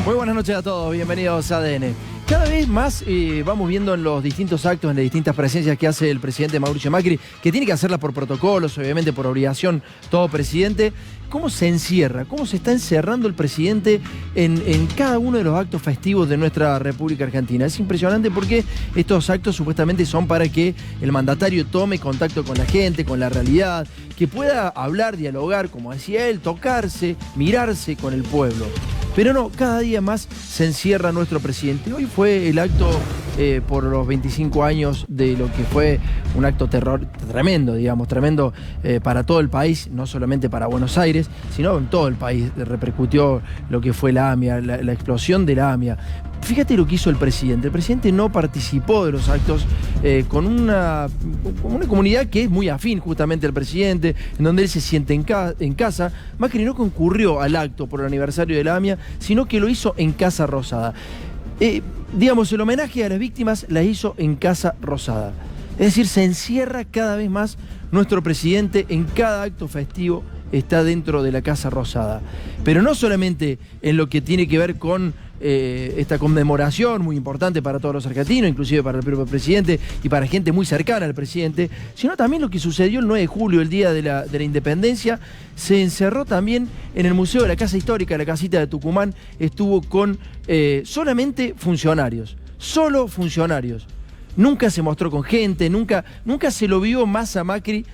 Muy buenas noches a todos, bienvenidos a ADN. Cada vez más vamos viendo en los distintos actos, en las distintas presencias que hace el presidente Mauricio Macri, que tiene que hacerlas por protocolos, obviamente por obligación, todo presidente, cómo se encierra, cómo se está encerrando el presidente en cada uno de los actos festivos de nuestra República Argentina. Es impresionante porque estos actos supuestamente son para que el mandatario tome contacto con la gente, con la realidad, que pueda hablar, dialogar, como decía él, tocarse, mirarse con el pueblo. Pero no, cada día más se encierra nuestro presidente. Hoy fue el acto por los 25 años de lo que fue un acto tremendo, digamos, tremendo para todo el país, no solamente para Buenos Aires, sino en todo el país. Repercutió lo que fue la AMIA, la explosión de la AMIA. Fíjate lo que hizo el presidente. El presidente no participó de los actos con una comunidad que es muy afín justamente al presidente, en donde él se siente en casa. Macri no concurrió al acto por el aniversario de la AMIA, sino que lo hizo en Casa Rosada. Digamos, el homenaje a las víctimas la hizo en Casa Rosada. Es decir, se encierra cada vez más nuestro presidente en cada acto festivo, está dentro de la Casa Rosada. Pero no solamente en lo que tiene que ver con esta conmemoración muy importante para todos los argentinos, inclusive para el propio presidente y para gente muy cercana al presidente, sino también lo que sucedió el 9 de julio, el día de la Independencia. Se encerró también en el Museo de la Casa Histórica, la casita de Tucumán, estuvo con solamente funcionarios, solo funcionarios. Nunca se mostró con gente, nunca se lo vio más a Macri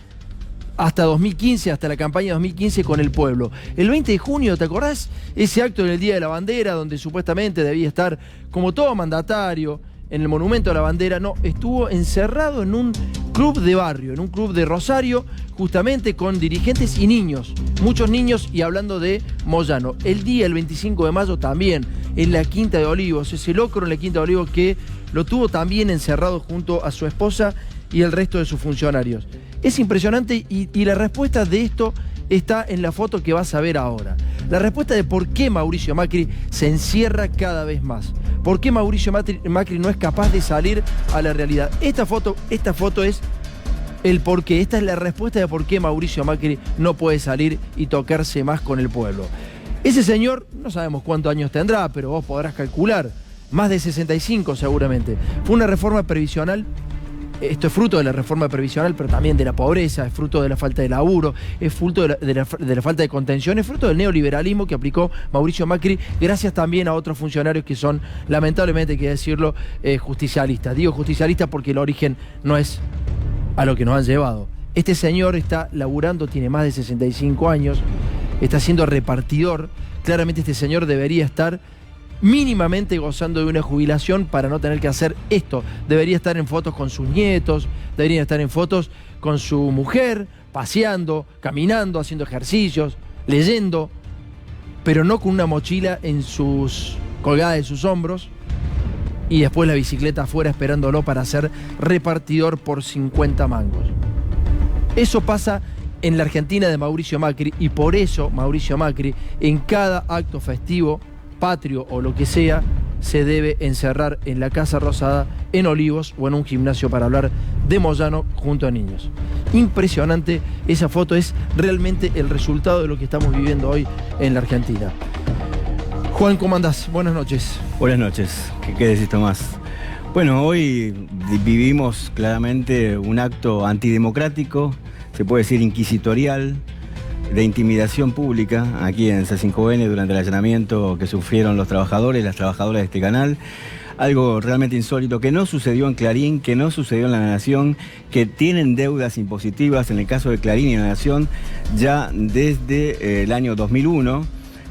hasta 2015, hasta la campaña 2015 con el pueblo. El 20 de junio, ¿te acordás? Ese acto del Día de la Bandera, donde supuestamente debía estar como todo mandatario en el Monumento a la Bandera. No, estuvo encerrado en un club de barrio, en un club de Rosario, justamente con dirigentes y niños, muchos niños, y hablando de Moyano. El 25 de mayo también, en la Quinta de Olivos, ese locro en la Quinta de Olivos que lo tuvo también encerrado junto a su esposa y el resto de sus funcionarios. Es impresionante y la respuesta de esto está en la foto que vas a ver ahora. La respuesta de por qué Mauricio Macri se encierra cada vez más. ¿Por qué Mauricio Macri no es capaz de salir a la realidad? Esta foto es el por qué. Esta es la respuesta de por qué Mauricio Macri no puede salir y tocarse más con el pueblo. Ese señor, no sabemos cuántos años tendrá, pero vos podrás calcular, más de 65 seguramente. Fue una reforma previsional. Esto es fruto de la reforma previsional, pero también de la pobreza, es fruto de la falta de laburo, es fruto de la falta de contención, es fruto del neoliberalismo que aplicó Mauricio Macri, gracias también a otros funcionarios que son, lamentablemente hay que decirlo, justicialistas. Digo justicialistas porque el origen no es a lo que nos han llevado. Este señor está laburando, tiene más de 65 años, está siendo repartidor. Claramente este señor debería estar mínimamente gozando de una jubilación para no tener que hacer esto. Debería estar en fotos con sus nietos, debería estar en fotos con su mujer, paseando, caminando, haciendo ejercicios, leyendo, pero no con una mochila colgada en sus hombros y después la bicicleta afuera esperándolo para ser repartidor por 50 mangos. Eso pasa en la Argentina de Mauricio Macri, y por eso Mauricio Macri en cada acto festivo, patrio o lo que sea, se debe encerrar en la Casa Rosada, en Olivos o en un gimnasio para hablar de Moyano junto a niños. Impresionante, esa foto es realmente el resultado de lo que estamos viviendo hoy en la Argentina. Juan, ¿cómo andás? Buenas noches. Buenas noches. ¿Qué decís, Tomás? Bueno, hoy vivimos claramente un acto antidemocrático, se puede decir inquisitorial, de intimidación pública aquí en C5N durante el allanamiento que sufrieron los trabajadores y las trabajadoras de este canal. Algo realmente insólito que no sucedió en Clarín, que no sucedió en La Nación, que tienen deudas impositivas en el caso de Clarín y La Nación ya desde el año 2001,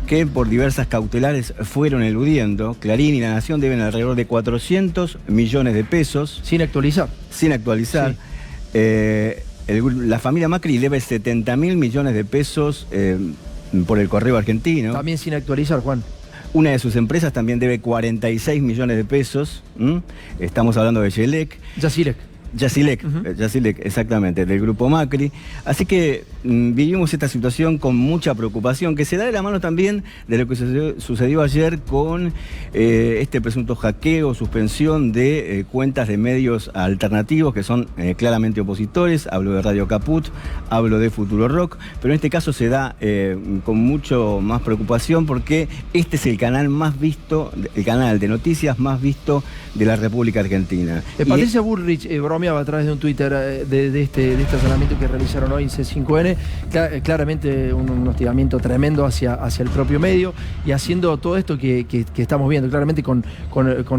que por diversas cautelares fueron eludiendo. Clarín y La Nación deben alrededor de 400 millones de pesos. Sin actualizar. Sin actualizar. Sí. La familia Macri debe 70.000 millones de pesos por el correo argentino. También sin actualizar, Juan. Una de sus empresas también debe 46 millones de pesos. Estamos hablando de Yelec. Yacirec. Yacilec, exactamente, del grupo Macri. Así que vivimos esta situación con mucha preocupación, que se da de la mano también de lo que sucedió ayer con este presunto hackeo, suspensión de cuentas de medios alternativos que son claramente opositores. Hablo de Radio Caput, hablo de Futuro Rock, pero en este caso se da con mucho más preocupación porque este es el canal más visto, el canal de noticias más visto de la República Argentina. Patricia Bullrich bromeaba a través de un Twitter de este allanamiento que realizaron hoy en C5N, claramente un hostigamiento tremendo hacia el propio medio y haciendo todo esto que estamos viendo, claramente con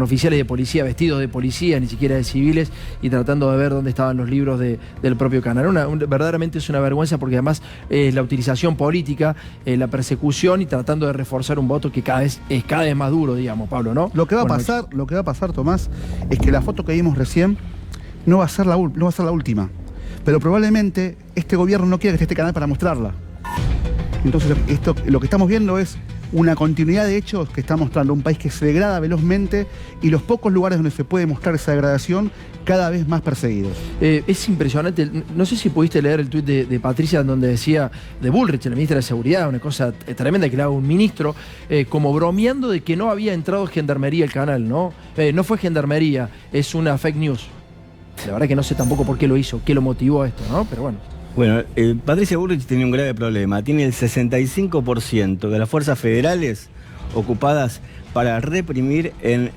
oficiales de policía, vestidos de policía, ni siquiera de civiles, y tratando de ver dónde estaban los libros del propio canal. Verdaderamente es una vergüenza porque además la utilización política, la persecución y tratando de reforzar un voto que es cada vez más duro, digamos, Pablo, ¿no? Lo que va a pasar, Tomás, es que la foto que vimos recién no va a ser la última. Pero probablemente este gobierno no quiera que esté este canal para mostrarla. Entonces lo que estamos viendo es una continuidad de hechos que está mostrando un país que se degrada velozmente y los pocos lugares donde se puede mostrar esa degradación cada vez más perseguidos. Es impresionante. No sé si pudiste leer el tuit de Patricia donde decía, de Bullrich, la ministra de Seguridad, una cosa tremenda que le haga un ministro, como bromeando de que no había entrado Gendarmería al canal, ¿no? No fue Gendarmería, es una fake news. La verdad que no sé tampoco por qué lo hizo, qué lo motivó a esto, ¿no? Pero bueno. Bueno, Patricia Bullrich tiene un grave problema. Tiene el 65% de las fuerzas federales ocupadas para reprimir en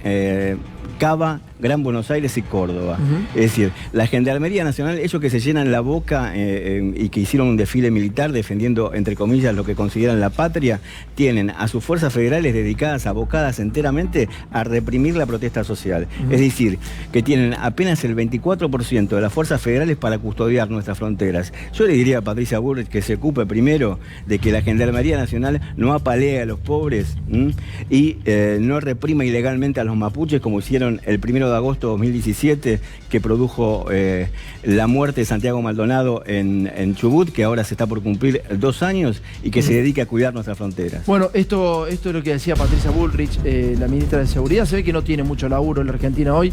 Cava, Gran Buenos Aires y Córdoba. Es decir, la Gendarmería Nacional, ellos que se llenan la boca y que hicieron un desfile militar defendiendo, entre comillas, lo que consideran la patria, tienen a sus fuerzas federales dedicadas, abocadas enteramente a reprimir la protesta social. Es decir, que tienen apenas el 24% de las fuerzas federales para custodiar nuestras fronteras. Yo le diría a Patricia Bullrich que se ocupe primero de que la Gendarmería Nacional no apalee a los pobres y no reprima ilegalmente a los mapuches como hicieron el 1 de agosto de 2017, que produjo la muerte de Santiago Maldonado en Chubut, que ahora se está por cumplir 2 años, y que se dedique a cuidar nuestras fronteras. Bueno, esto es lo que decía Patricia Bullrich, la ministra de Seguridad. Se ve que no tiene mucho laburo en la Argentina hoy,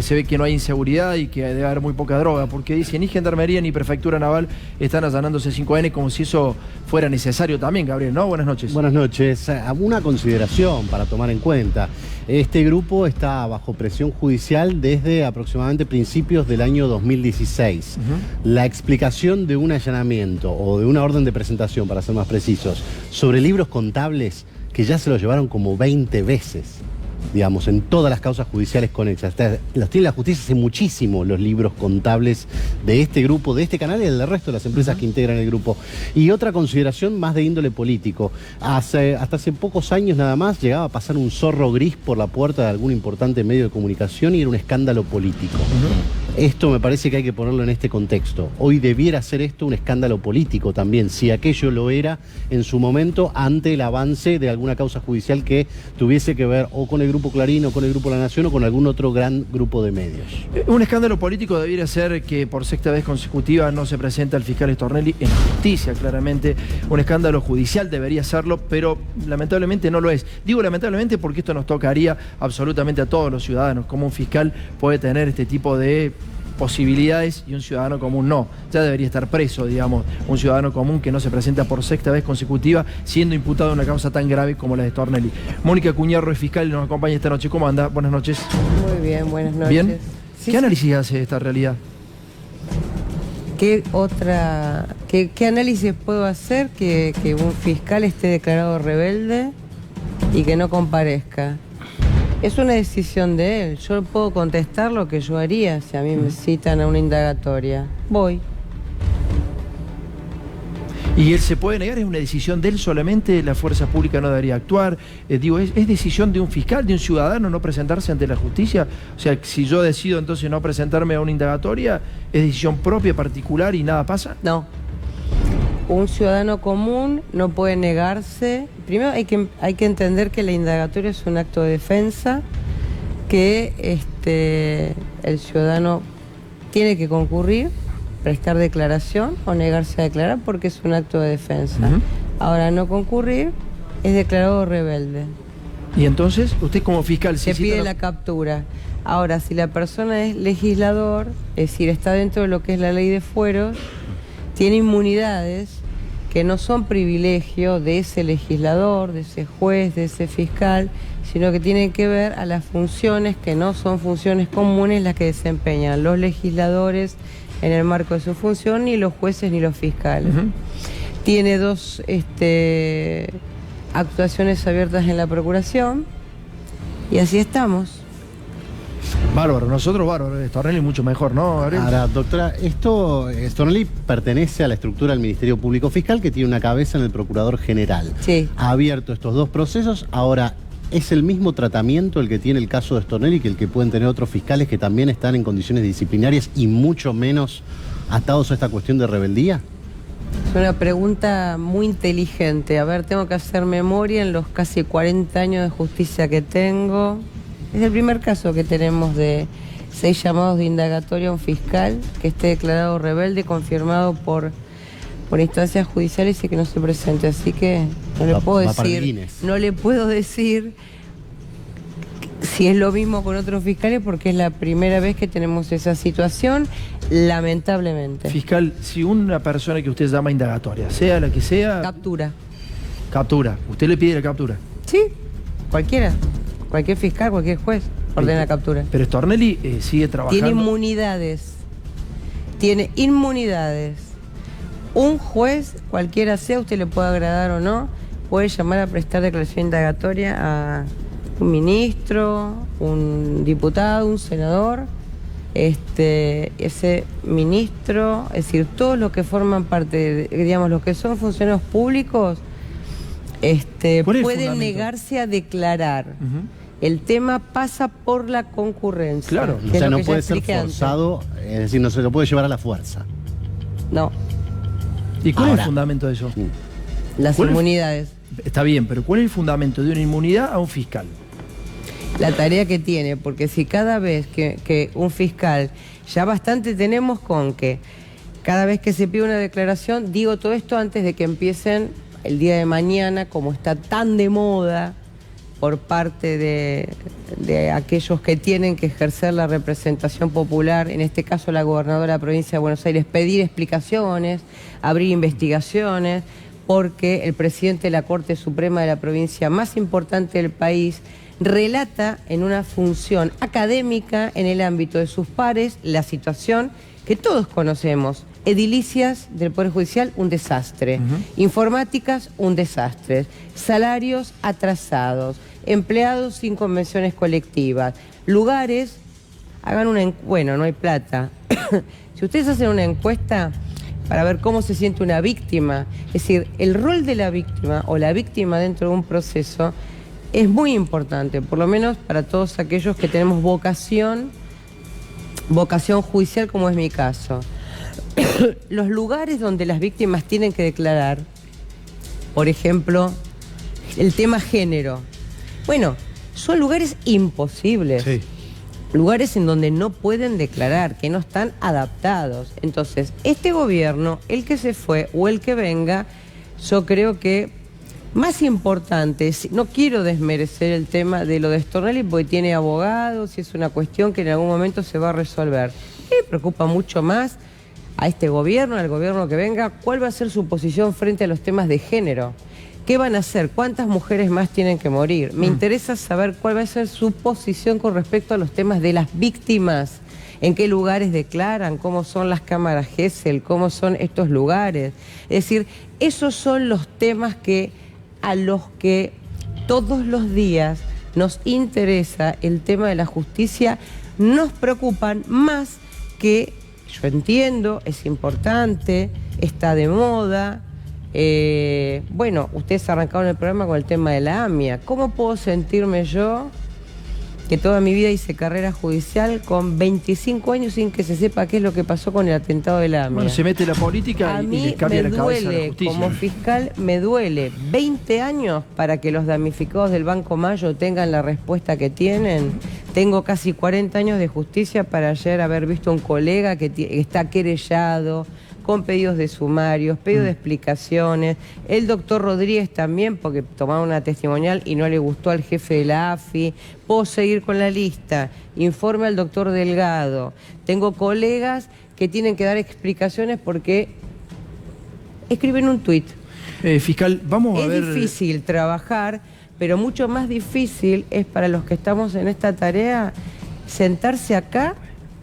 se ve que no hay inseguridad y que debe haber muy poca droga, porque dice ni Gendarmería ni Prefectura Naval están allanando C5N como si eso fuera necesario también, Gabriel, ¿no? Buenas noches. Buenas noches. Una consideración para tomar en cuenta. Este grupo está bajo presión judicial desde aproximadamente principios del año 2016. La explicación de un allanamiento o de una orden de presentación, para ser más precisos, sobre libros contables que ya se los llevaron como 20 veces, digamos, en todas las causas judiciales conexas. Los tiene la justicia hace muchísimo, los libros contables de este grupo, de este canal y del resto de las empresas que integran el grupo. Y otra consideración más de índole político. Hasta hace pocos años nada más llegaba a pasar un zorro gris por la puerta de algún importante medio de comunicación y era un escándalo político. Esto me parece que hay que ponerlo en este contexto. Hoy debiera ser esto un escándalo político también, si aquello lo era en su momento ante el avance de alguna causa judicial que tuviese que ver o con el Grupo Clarín o con el Grupo La Nación o con algún otro gran grupo de medios. Un escándalo político debiera ser que por sexta vez consecutiva no se presenta el fiscal Stornelli en la justicia, claramente. Un escándalo judicial debería serlo, pero lamentablemente no lo es. Digo lamentablemente porque esto nos tocaría absolutamente a todos los ciudadanos, como un fiscal puede tener este tipo de posibilidades y un ciudadano común no. Ya debería estar preso, digamos, un ciudadano común que no se presenta por sexta vez consecutiva siendo imputado en una causa tan grave como la de Stornelli. Mónica Cuñarro es fiscal y nos acompaña esta noche. ¿Cómo anda? Buenas noches. Muy bien, buenas noches. ¿Bien? Sí, ¿Qué análisis hace de esta realidad? ¿Qué análisis puedo hacer? Que un fiscal esté declarado rebelde y que no comparezca. Es una decisión de él. Yo puedo contestar lo que yo haría si a mí me citan a una indagatoria. Voy. ¿Y él se puede negar? ¿Es una decisión de él solamente? ¿La fuerza pública no debería actuar? Digo, ¿es decisión de un fiscal, de un ciudadano no presentarse ante la justicia? O sea, si yo decido entonces no presentarme a una indagatoria, ¿es decisión propia, particular y nada pasa? No. Un ciudadano común no puede negarse. Primero hay que entender que la indagatoria es un acto de defensa, que el ciudadano tiene que concurrir, prestar declaración o negarse a declarar porque es un acto de defensa. Ahora, no concurrir es declarado rebelde. Y entonces, usted como fiscal... Se pide la captura. Ahora, si la persona es legislador, es decir, está dentro de lo que es la ley de fueros, tiene inmunidades que no son privilegio de ese legislador, de ese juez, de ese fiscal, sino que tienen que ver a las funciones que no son funciones comunes las que desempeñan los legisladores en el marco de su función, ni los jueces ni los fiscales. Tiene dos actuaciones abiertas en la Procuración y así estamos. Bárbaro, nosotros bárbaro, Stornelli mucho mejor, ¿no, Gabriel? Ahora, doctora, Stornelli pertenece a la estructura del Ministerio Público Fiscal, que tiene una cabeza en el Procurador General. Sí. Ha abierto estos dos procesos. Ahora, ¿es el mismo tratamiento el que tiene el caso de Stornelli que el que pueden tener otros fiscales que también están en condiciones disciplinarias y mucho menos atados a esta cuestión de rebeldía? Es una pregunta muy inteligente. A ver, tengo que hacer memoria en los casi 40 años de justicia que tengo. Es el primer caso que tenemos de 6 llamados de indagatoria a un fiscal que esté declarado rebelde, confirmado por instancias judiciales y que no se presente. Así que no le puedo decir, no le puedo decir si es lo mismo con otros fiscales porque es la primera vez que tenemos esa situación, lamentablemente. Fiscal, si una persona que usted llama indagatoria, sea la que sea... Captura. Captura. ¿Usted le pide la captura? Sí, cualquiera. Cualquier fiscal, cualquier juez ordena captura. Pero Stornelli sigue trabajando... Tiene inmunidades. Tiene inmunidades. Un juez, cualquiera sea, usted le puede agradar o no, puede llamar a prestar declaración indagatoria a un ministro, un diputado, un senador. Ese ministro, es decir, todos los que forman parte, digamos, los que son funcionarios públicos, pueden negarse a declarar. El tema pasa por la concurrencia. Claro. O sea, no puede ser forzado, es decir, no se lo puede llevar a la fuerza. No. ¿Y cuál es el fundamento de eso? Las inmunidades. Está bien, pero ¿cuál es el fundamento de una inmunidad a un fiscal? La tarea que tiene, porque si cada vez que un fiscal, ya bastante tenemos con que cada vez que se pide una declaración, digo todo esto antes de que empiecen el día de mañana, como está tan de moda por parte de aquellos que tienen que ejercer la representación popular, en este caso la gobernadora de la provincia de Buenos Aires, pedir explicaciones, abrir investigaciones, porque el presidente de la Corte Suprema de la provincia más importante del país relata en una función académica en el ámbito de sus pares la situación que todos conocemos. Edilicias del Poder Judicial, un desastre. Informáticas, un desastre. Salarios atrasados. Empleados sin convenciones colectivas. Lugares, hagan una encuesta. Bueno, no hay plata. Si ustedes hacen una encuesta para ver cómo se siente una víctima, es decir, el rol de la víctima o la víctima dentro de un proceso es muy importante, por lo menos para todos aquellos que tenemos vocación judicial, como es mi caso. Los lugares donde las víctimas tienen que declarar, por ejemplo, el tema género. Bueno, son lugares imposibles. Sí. Lugares en donde no pueden declarar, que no están adaptados. Entonces, este gobierno, el que se fue o el que venga, yo creo que más importante, no quiero desmerecer el tema de lo de Stornelli porque tiene abogados y es una cuestión que en algún momento se va a resolver. Me preocupa mucho más a este gobierno, al gobierno que venga, cuál va a ser su posición frente a los temas de género. ¿Qué van a hacer? ¿Cuántas mujeres más tienen que morir? Me interesa saber cuál va a ser su posición con respecto a los temas de las víctimas. ¿En qué lugares declaran? ¿Cómo son las cámaras Gesell? ¿Cómo son estos lugares? Es decir, esos son los temas a los que todos los días nos interesa el tema de la justicia, nos preocupan más que, yo entiendo, es importante, está de moda. Bueno, ustedes arrancaron el programa con el tema de la AMIA. ¿Cómo puedo sentirme yo, que toda mi vida hice carrera judicial, con 25 años sin que se sepa qué es lo que pasó con el atentado de la AMIA? Bueno, se mete la política y le cambia la cabeza a la justicia. Como fiscal me duele 20 años para que los damnificados del Banco Mayo tengan la respuesta que tienen. Tengo casi 40 años de justicia para ayer haber visto un colega que está querellado con pedidos de sumarios, pedidos de explicaciones. El doctor Rodríguez también, porque tomaba una testimonial y no le gustó al jefe de la AFI. Puedo seguir con la lista. Informe al doctor Delgado. Tengo colegas que tienen que dar explicaciones porque escriben un tuit. Fiscal, vamos a ver... Es difícil trabajar, pero mucho más difícil es para los que estamos en esta tarea sentarse acá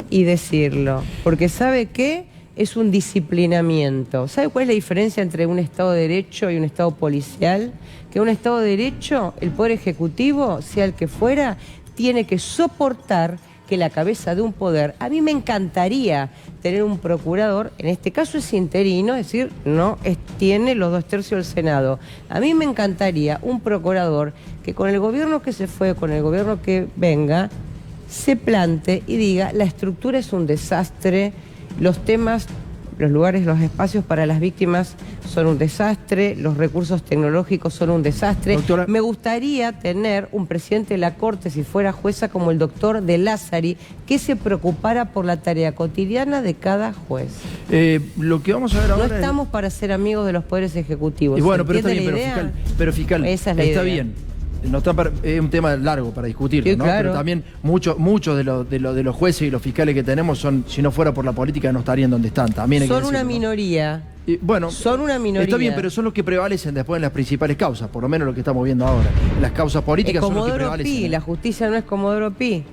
y decirlo. Porque ¿sabe qué? Es un disciplinamiento. ¿Sabe cuál es la diferencia entre un Estado de Derecho y un Estado policial? Que un Estado de Derecho, el Poder Ejecutivo, sea el que fuera, tiene que soportar que la cabeza de un poder... A mí me encantaría tener un procurador, en este caso es interino, es decir, no tiene los 2/3 del Senado. A mí me encantaría un procurador que con el gobierno que se fue, con el gobierno que venga, se plante y diga, la estructura es un desastre, los temas, los lugares, los espacios para las víctimas son un desastre, los recursos tecnológicos son un desastre. Doctora, me gustaría tener un presidente de la Corte, si fuera jueza, como el doctor de Lázari, que se preocupara por la tarea cotidiana de cada juez. Lo que vamos a ver No ahora estamos para ser amigos de los poderes ejecutivos. Y bueno, pero está ¿Entiende bien, la idea? pero fiscal, Esa es la está idea. bien. No está es un tema largo para discutirlo, Sí, ¿no? claro. Pero también muchos de los jueces y los fiscales que tenemos son, si no fuera por la política, no estarían donde están. También hay que Son una decirlo, ¿no? minoría. Y, bueno, Son una minoría. Está bien, pero son los que prevalecen después en las principales causas, por lo menos lo que estamos viendo ahora. Las causas políticas son los que Comodoro prevalecen. Pi, la justicia no es Comodoro Pi.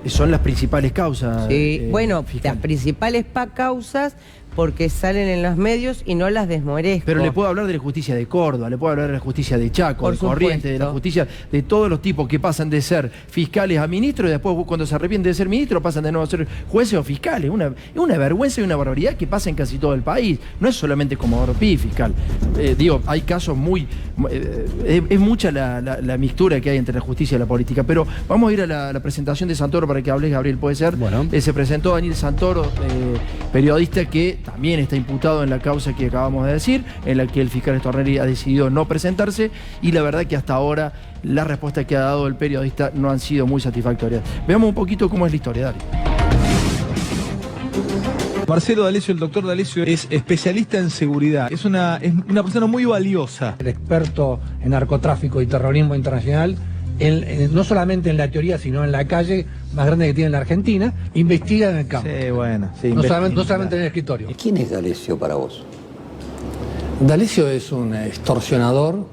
Son las principales causas. Sí, bueno, fiscal. las principales causas porque salen en los medios y no las desmerezco. Pero le puedo hablar de la justicia de Córdoba, le puedo hablar de la justicia de Chaco, Por de Corrientes, de la supuesto. justicia de todos los tipos que pasan de ser fiscales a ministros y después cuando se arrepienten de ser ministros pasan de nuevo a ser jueces o fiscales. Es una vergüenza y una barbaridad que pasa en casi todo el país. No es solamente Comodoro Pi, fiscal. Digo, hay casos muy... es mucha la mixtura que hay entre la justicia y la política. Pero vamos a ir a la presentación de Santoro para que hables, Gabriel, ¿puede ser? Bueno. Se presentó Daniel Santoro, periodista que también está imputado en la causa que acabamos de decir, en la que el fiscal Stornelli ha decidido no presentarse, y la verdad que hasta ahora las respuestas que ha dado el periodista no han sido muy satisfactorias. Veamos un poquito cómo es la historia, dale. Marcelo D'Alessio, el doctor D'Alessio, es especialista en seguridad. Es una persona muy valiosa. El experto en narcotráfico y terrorismo internacional, no solamente en la teoría, sino en la calle, más grande que tiene la Argentina, investiga en el campo. Sí, bueno. Sí, No solamente en el escritorio. ¿Quién es D'Alessio para vos? D'Alessio es un extorsionador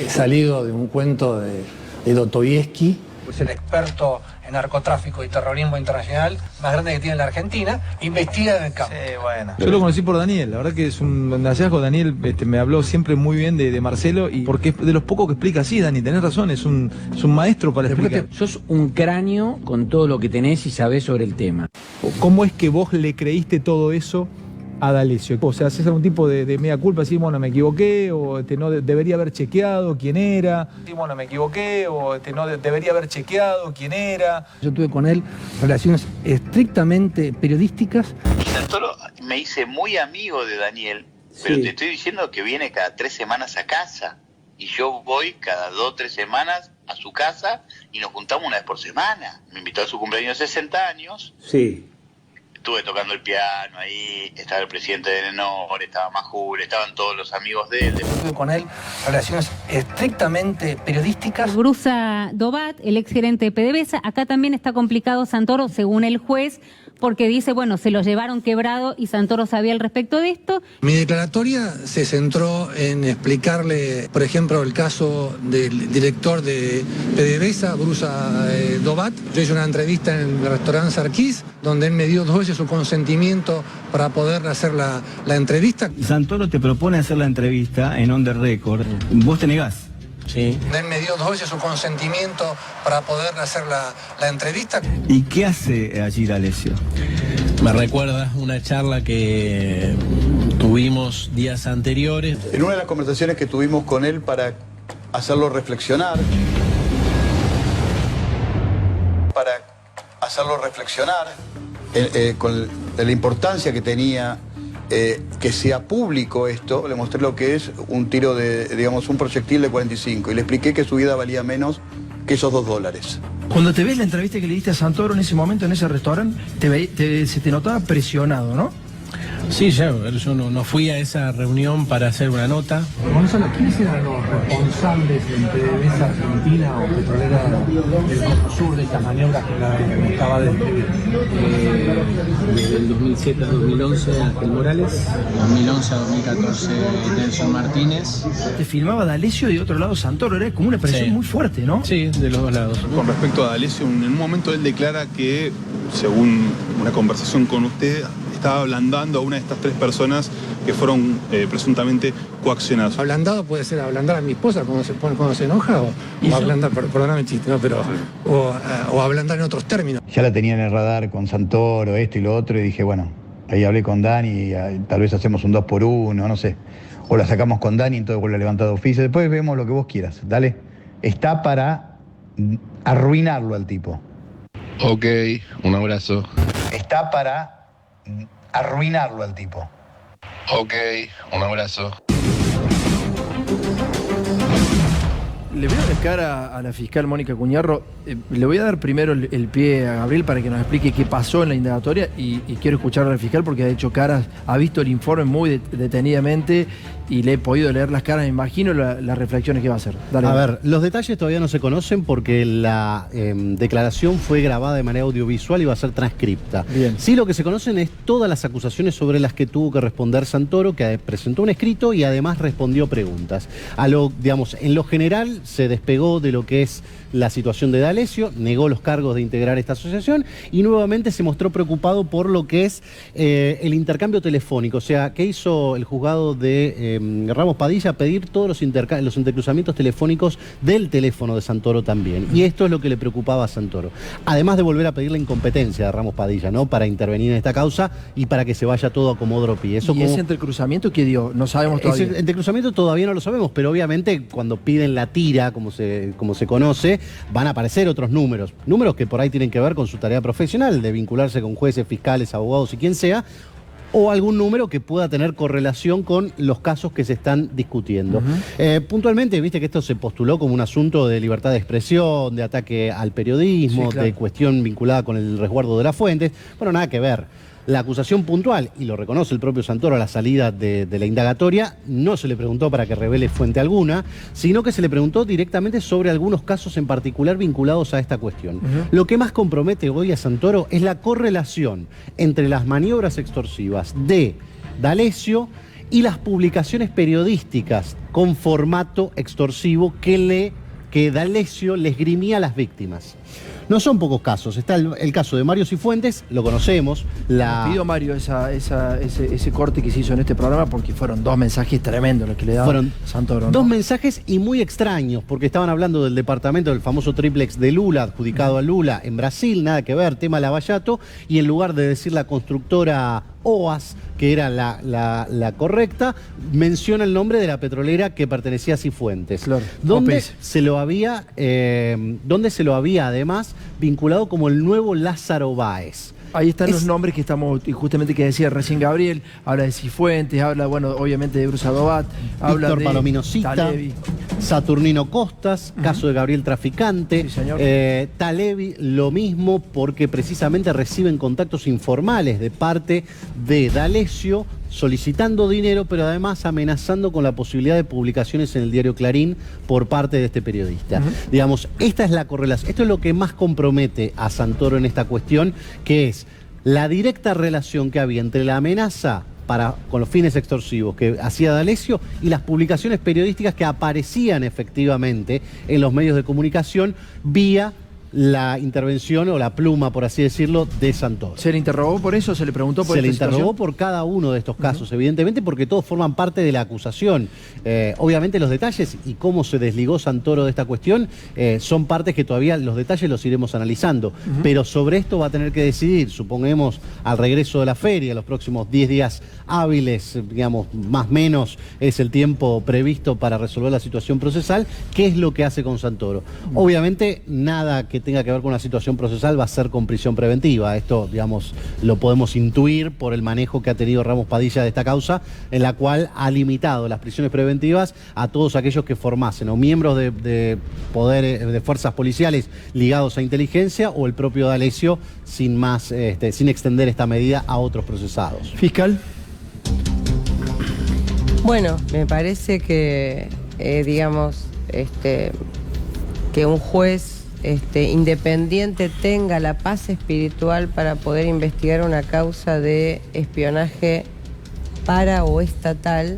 salido de un cuento de Dostoyevsky. Es el experto en narcotráfico y terrorismo internacional, más grande que tiene la Argentina, investiga en el campo. Sí, bueno. Yo lo conocí por Daniel, la verdad que es un hallazgo. Daniel me habló siempre muy bien de Marcelo, y porque es de los pocos que explica así, Dani, tenés razón, es un maestro para explicar. Sos un cráneo con todo lo que tenés y sabés sobre el tema. ¿Cómo es que vos le creíste todo eso a D'Alessio? O sea, ¿haces algún tipo de mea culpa? Decís, bueno, me equivoqué, o no debería haber chequeado quién era. Sí, bueno, me equivoqué, o no debería haber chequeado quién era. Yo tuve con él relaciones estrictamente periodísticas. Santoro, me hice muy amigo de Daniel, pero Sí. te estoy diciendo que viene cada 3 semanas a casa. Y yo voy cada 2 o 3 semanas a su casa y nos juntamos una vez por semana. Me invitó a su cumpleaños de 60 años. Sí. Estuve tocando el piano ahí, estaba el presidente de Nenor, estaba Majul, estaban todos los amigos de él. Tuve con él relaciones estrictamente periodísticas. Brusa Dobat, el exgerente de PDVSA. Acá también está complicado Santoro, según el juez, porque dice, bueno, se lo llevaron quebrado y Santoro sabía al respecto de esto. Mi declaratoria se centró en explicarle, por ejemplo, el caso del director de PDVSA, Brusa Dobat. Yo hice una entrevista en el restaurante Sarkis, donde él me dio 2 veces su consentimiento para poder hacer la entrevista. Santoro te propone hacer la entrevista en On The Record. ¿Vos te negás? Sí. Él me dio 2 veces su consentimiento para poder hacer la entrevista. ¿Y qué hace allí D'Alessio? Me recuerda una charla que tuvimos días anteriores. En una de las conversaciones que tuvimos con él para hacerlo reflexionar, con la importancia que tenía que sea público esto, le mostré lo que es un tiro de, digamos, un proyectil de 45 y le expliqué que su vida valía menos que esos $2. Cuando te ves la entrevista que le diste a Santoro en ese momento, en ese restaurante, se te notaba presionado, ¿no? Sí, yo no fui a esa reunión para hacer una nota. Gonzalo, ¿quiénes eran los responsables en PDVSA Argentina o Petrolera del Cono Sur de estas maniobras que acaba de describir? Desde el 2007 a 2011 Ángel Morales, 2011 a 2014 Nelson Martínez. Te filmaba D'Alessio y de otro lado Santoro, era como una presión muy fuerte, ¿no? Sí, de los dos lados. Con respecto a D'Alessio, en un momento él declara que, según una conversación con usted, estaba ablandando a una de estas 3 personas que fueron presuntamente coaccionadas. Ablandado puede ser ablandar a mi esposa cuando se enoja, o ablandar, perdóname el chiste, ¿no? Pero, o ablandar en otros términos. Ya la tenía en el radar con Santoro, esto y lo otro, y dije, bueno, ahí hablé con Dani y tal vez hacemos un 2x1, no sé. O la sacamos con Dani y entonces vuelve a levantar de oficio. Después vemos lo que vos quieras, dale. Está para arruinarlo al tipo. Ok, un abrazo. Está para arruinarlo al tipo. Ok, un abrazo. Le voy a dar cara a la fiscal Mónica Cuñarro. Le voy a dar primero el pie a Gabriel para que nos explique qué pasó en la indagatoria y quiero escuchar a la fiscal porque ha hecho caras, ha visto el informe muy detenidamente y le he podido leer las caras, me imagino las reflexiones que va a hacer. Dale. A ver, los detalles todavía no se conocen porque la declaración fue grabada de manera audiovisual y va a ser transcripta. Bien. Sí, lo que se conocen es todas las acusaciones sobre las que tuvo que responder Santoro, que presentó un escrito y además respondió preguntas. En lo general se despegó de lo que es la situación de D'Alessio, negó los cargos de integrar esta asociación y nuevamente se mostró preocupado por lo que es el intercambio telefónico. O sea, ¿qué hizo el juzgado de Ramos Padilla? Pedir todos los intercruzamientos telefónicos del teléfono de Santoro también. Y esto es lo que le preocupaba a Santoro. Además de volver a pedir la incompetencia de Ramos Padilla, ¿no? Para intervenir en esta causa y para que se vaya todo a como otro pie. ¿Y ese intercruzamiento qué dio? No sabemos todavía. Ese intercruzamiento todavía no lo sabemos, pero obviamente cuando piden la tira, como se conoce, van a aparecer otros números que por ahí tienen que ver con su tarea profesional, de vincularse con jueces, fiscales, abogados y quien sea, o algún número que pueda tener correlación con los casos que se están discutiendo. Puntualmente, viste que esto se postuló como un asunto de libertad de expresión, de ataque al periodismo, sí, claro, de cuestión vinculada con el resguardo de las fuentes. Bueno, nada que ver. La acusación puntual, y lo reconoce el propio Santoro a la salida de la indagatoria, no se le preguntó para que revele fuente alguna, sino que se le preguntó directamente sobre algunos casos en particular vinculados a esta cuestión. Lo que más compromete hoy a Santoro es la correlación entre las maniobras extorsivas de D'Alessio y las publicaciones periodísticas con formato extorsivo que D'Alessio le esgrimía a las víctimas. No son pocos casos. Está el caso de Mario Cifuentes, lo conocemos. Nos pidió Mario ese corte que se hizo en este programa porque fueron 2 mensajes tremendos los que le daba Santoro, ¿no? 2 mensajes y muy extraños, porque estaban hablando del departamento del famoso triplex de Lula, adjudicado a Lula en Brasil, nada que ver, tema Lavallato, y en lugar de decir la constructora OAS, que era la correcta, menciona el nombre de la petrolera que pertenecía a Cifuentes. Claro. Donde se lo había además vinculado como el nuevo Lázaro Báez. Ahí están los nombres que estamos, justamente que decía recién Gabriel, habla de Cifuentes, habla, bueno, obviamente de Brusa Dobat, habla Víctor de Palomino Cita, Talevi. Saturnino Costas, caso de Gabriel Traficante, sí, señor. Talevi lo mismo porque precisamente reciben contactos informales de parte de D'Alessio solicitando dinero, pero además amenazando con la posibilidad de publicaciones en el diario Clarín por parte de este periodista. Digamos, esta es la correlación, esto es lo que más compromete a Santoro en esta cuestión, que es la directa relación que había entre la amenaza con los fines extorsivos que hacía D'Alessio y las publicaciones periodísticas que aparecían efectivamente en los medios de comunicación vía la intervención o la pluma, por así decirlo, de Santoro. ¿Se le interrogó por eso? ¿Se le preguntó por Se le interrogó por cada uno de estos casos, evidentemente, porque todos forman parte de la acusación. Obviamente los detalles y cómo se desligó Santoro de esta cuestión son partes que todavía los detalles los iremos analizando. Pero sobre esto va a tener que decidir, supongamos, al regreso de la feria, los próximos 10 días hábiles, digamos, más o menos, es el tiempo previsto para resolver la situación procesal, qué es lo que hace con Santoro. Obviamente, nada que tenga que ver con una situación procesal va a ser con prisión preventiva. Esto, digamos, lo podemos intuir por el manejo que ha tenido Ramos Padilla de esta causa, en la cual ha limitado las prisiones preventivas a todos aquellos que formasen o miembros de poderes, de fuerzas policiales ligados a inteligencia o el propio D'Alessio sin extender esta medida a otros procesados. Fiscal. Bueno, me parece que, digamos, que un juez independiente tenga la paz espiritual para poder investigar una causa de espionaje para o estatal,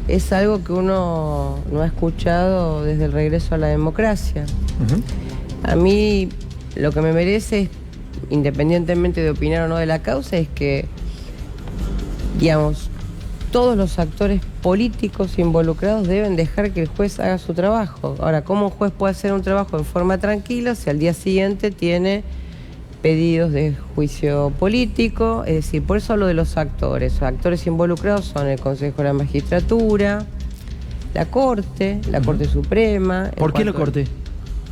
es algo que uno no ha escuchado desde el regreso a la democracia. A mí lo que me merece, independientemente de opinar o no de la causa, es que, digamos, todos los actores políticos involucrados deben dejar que el juez haga su trabajo. Ahora, ¿cómo un juez puede hacer un trabajo en forma tranquila si al día siguiente tiene pedidos de juicio político? Es decir, por eso hablo de los actores. Los actores involucrados son el Consejo de la Magistratura, la Corte Suprema. ¿Por qué la Corte?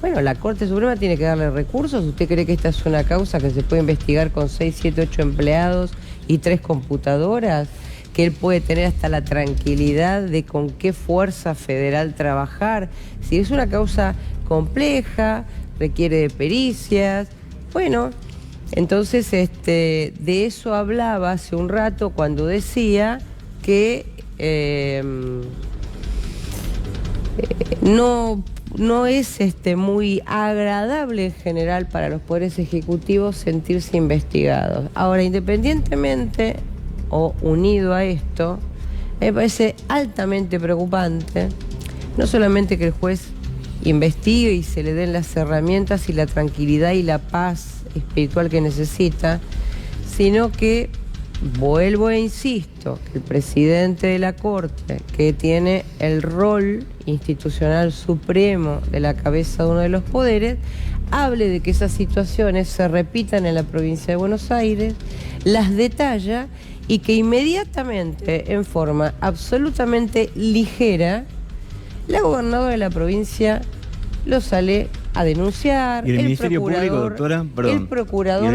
Bueno, la Corte Suprema tiene que darle recursos. ¿Usted cree que esta es una causa que se puede investigar con 6, 7, 8 empleados y 3 computadoras? Que él puede tener hasta la tranquilidad de con qué fuerza federal trabajar. Si es una causa compleja, requiere de pericias. Bueno, entonces de eso hablaba hace un rato cuando decía que no es muy agradable en general para los poderes ejecutivos sentirse investigados. Ahora, independientemente o unido a esto, me parece altamente preocupante no solamente que el juez investigue y se le den las herramientas y la tranquilidad y la paz espiritual que necesita, sino que, vuelvo e insisto, que el presidente de la Corte, que tiene el rol institucional supremo de la cabeza de uno de los poderes, hable de que esas situaciones se repitan en la provincia de Buenos Aires, las detalla y que inmediatamente, en forma absolutamente ligera, la gobernadora de la provincia lo sale a denunciar. ¿Y el Ministerio Público, doctora? Perdón. El procurador ¿Y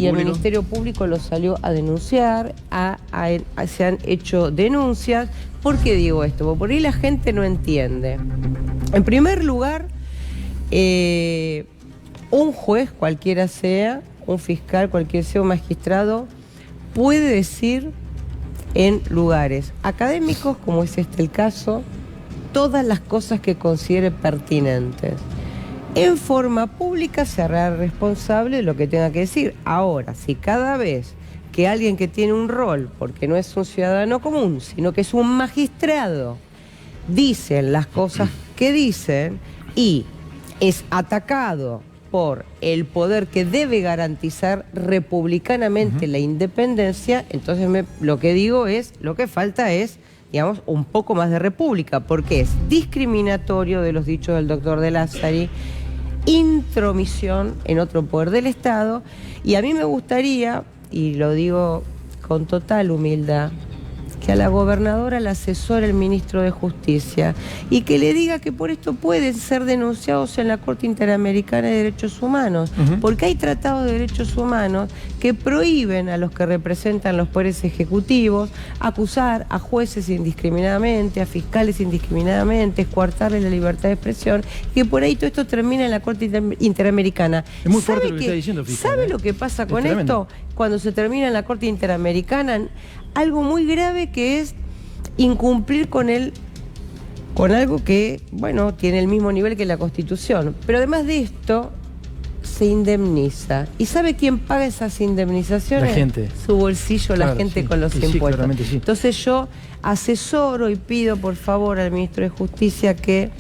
el Ministerio Público lo salió a denunciar, se han hecho denuncias. ¿Por qué digo esto? Porque por ahí la gente no entiende. En primer lugar, un juez, cualquiera sea, un fiscal, cualquiera sea, un magistrado, puede decir en lugares académicos, como es el caso, todas las cosas que considere pertinentes. En forma pública se hará responsable de lo que tenga que decir. Ahora, si cada vez que alguien que tiene un rol, porque no es un ciudadano común, sino que es un magistrado, dicen las cosas que dicen y es atacado por el poder que debe garantizar republicanamente la independencia, entonces lo que digo es, lo que falta es, digamos, un poco más de república, porque es discriminatorio de los dichos del doctor De Lázari, intromisión en otro poder del Estado, y a mí me gustaría, y lo digo con total humildad, que a la gobernadora la asesore el ministro de Justicia y que le diga que por esto pueden ser denunciados en la Corte Interamericana de Derechos Humanos, porque hay tratados de derechos humanos que prohíben a los que representan los poderes ejecutivos acusar a jueces indiscriminadamente, a fiscales indiscriminadamente, coartarles la libertad de expresión, y que por ahí todo esto termina en la Corte Interamericana. Es muy fuerte lo que está diciendo, fiscal. ¿Sabe lo que pasa con esto? Cuando se termina en la Corte Interamericana, algo muy grave que es incumplir con algo que, bueno, tiene el mismo nivel que la Constitución. Pero además de esto, se indemniza. ¿Y sabe quién paga esas indemnizaciones? La gente. Su bolsillo, claro, la gente, sí, con los impuestos. Sí. Entonces yo asesoro y pido por favor al ministro de Justicia que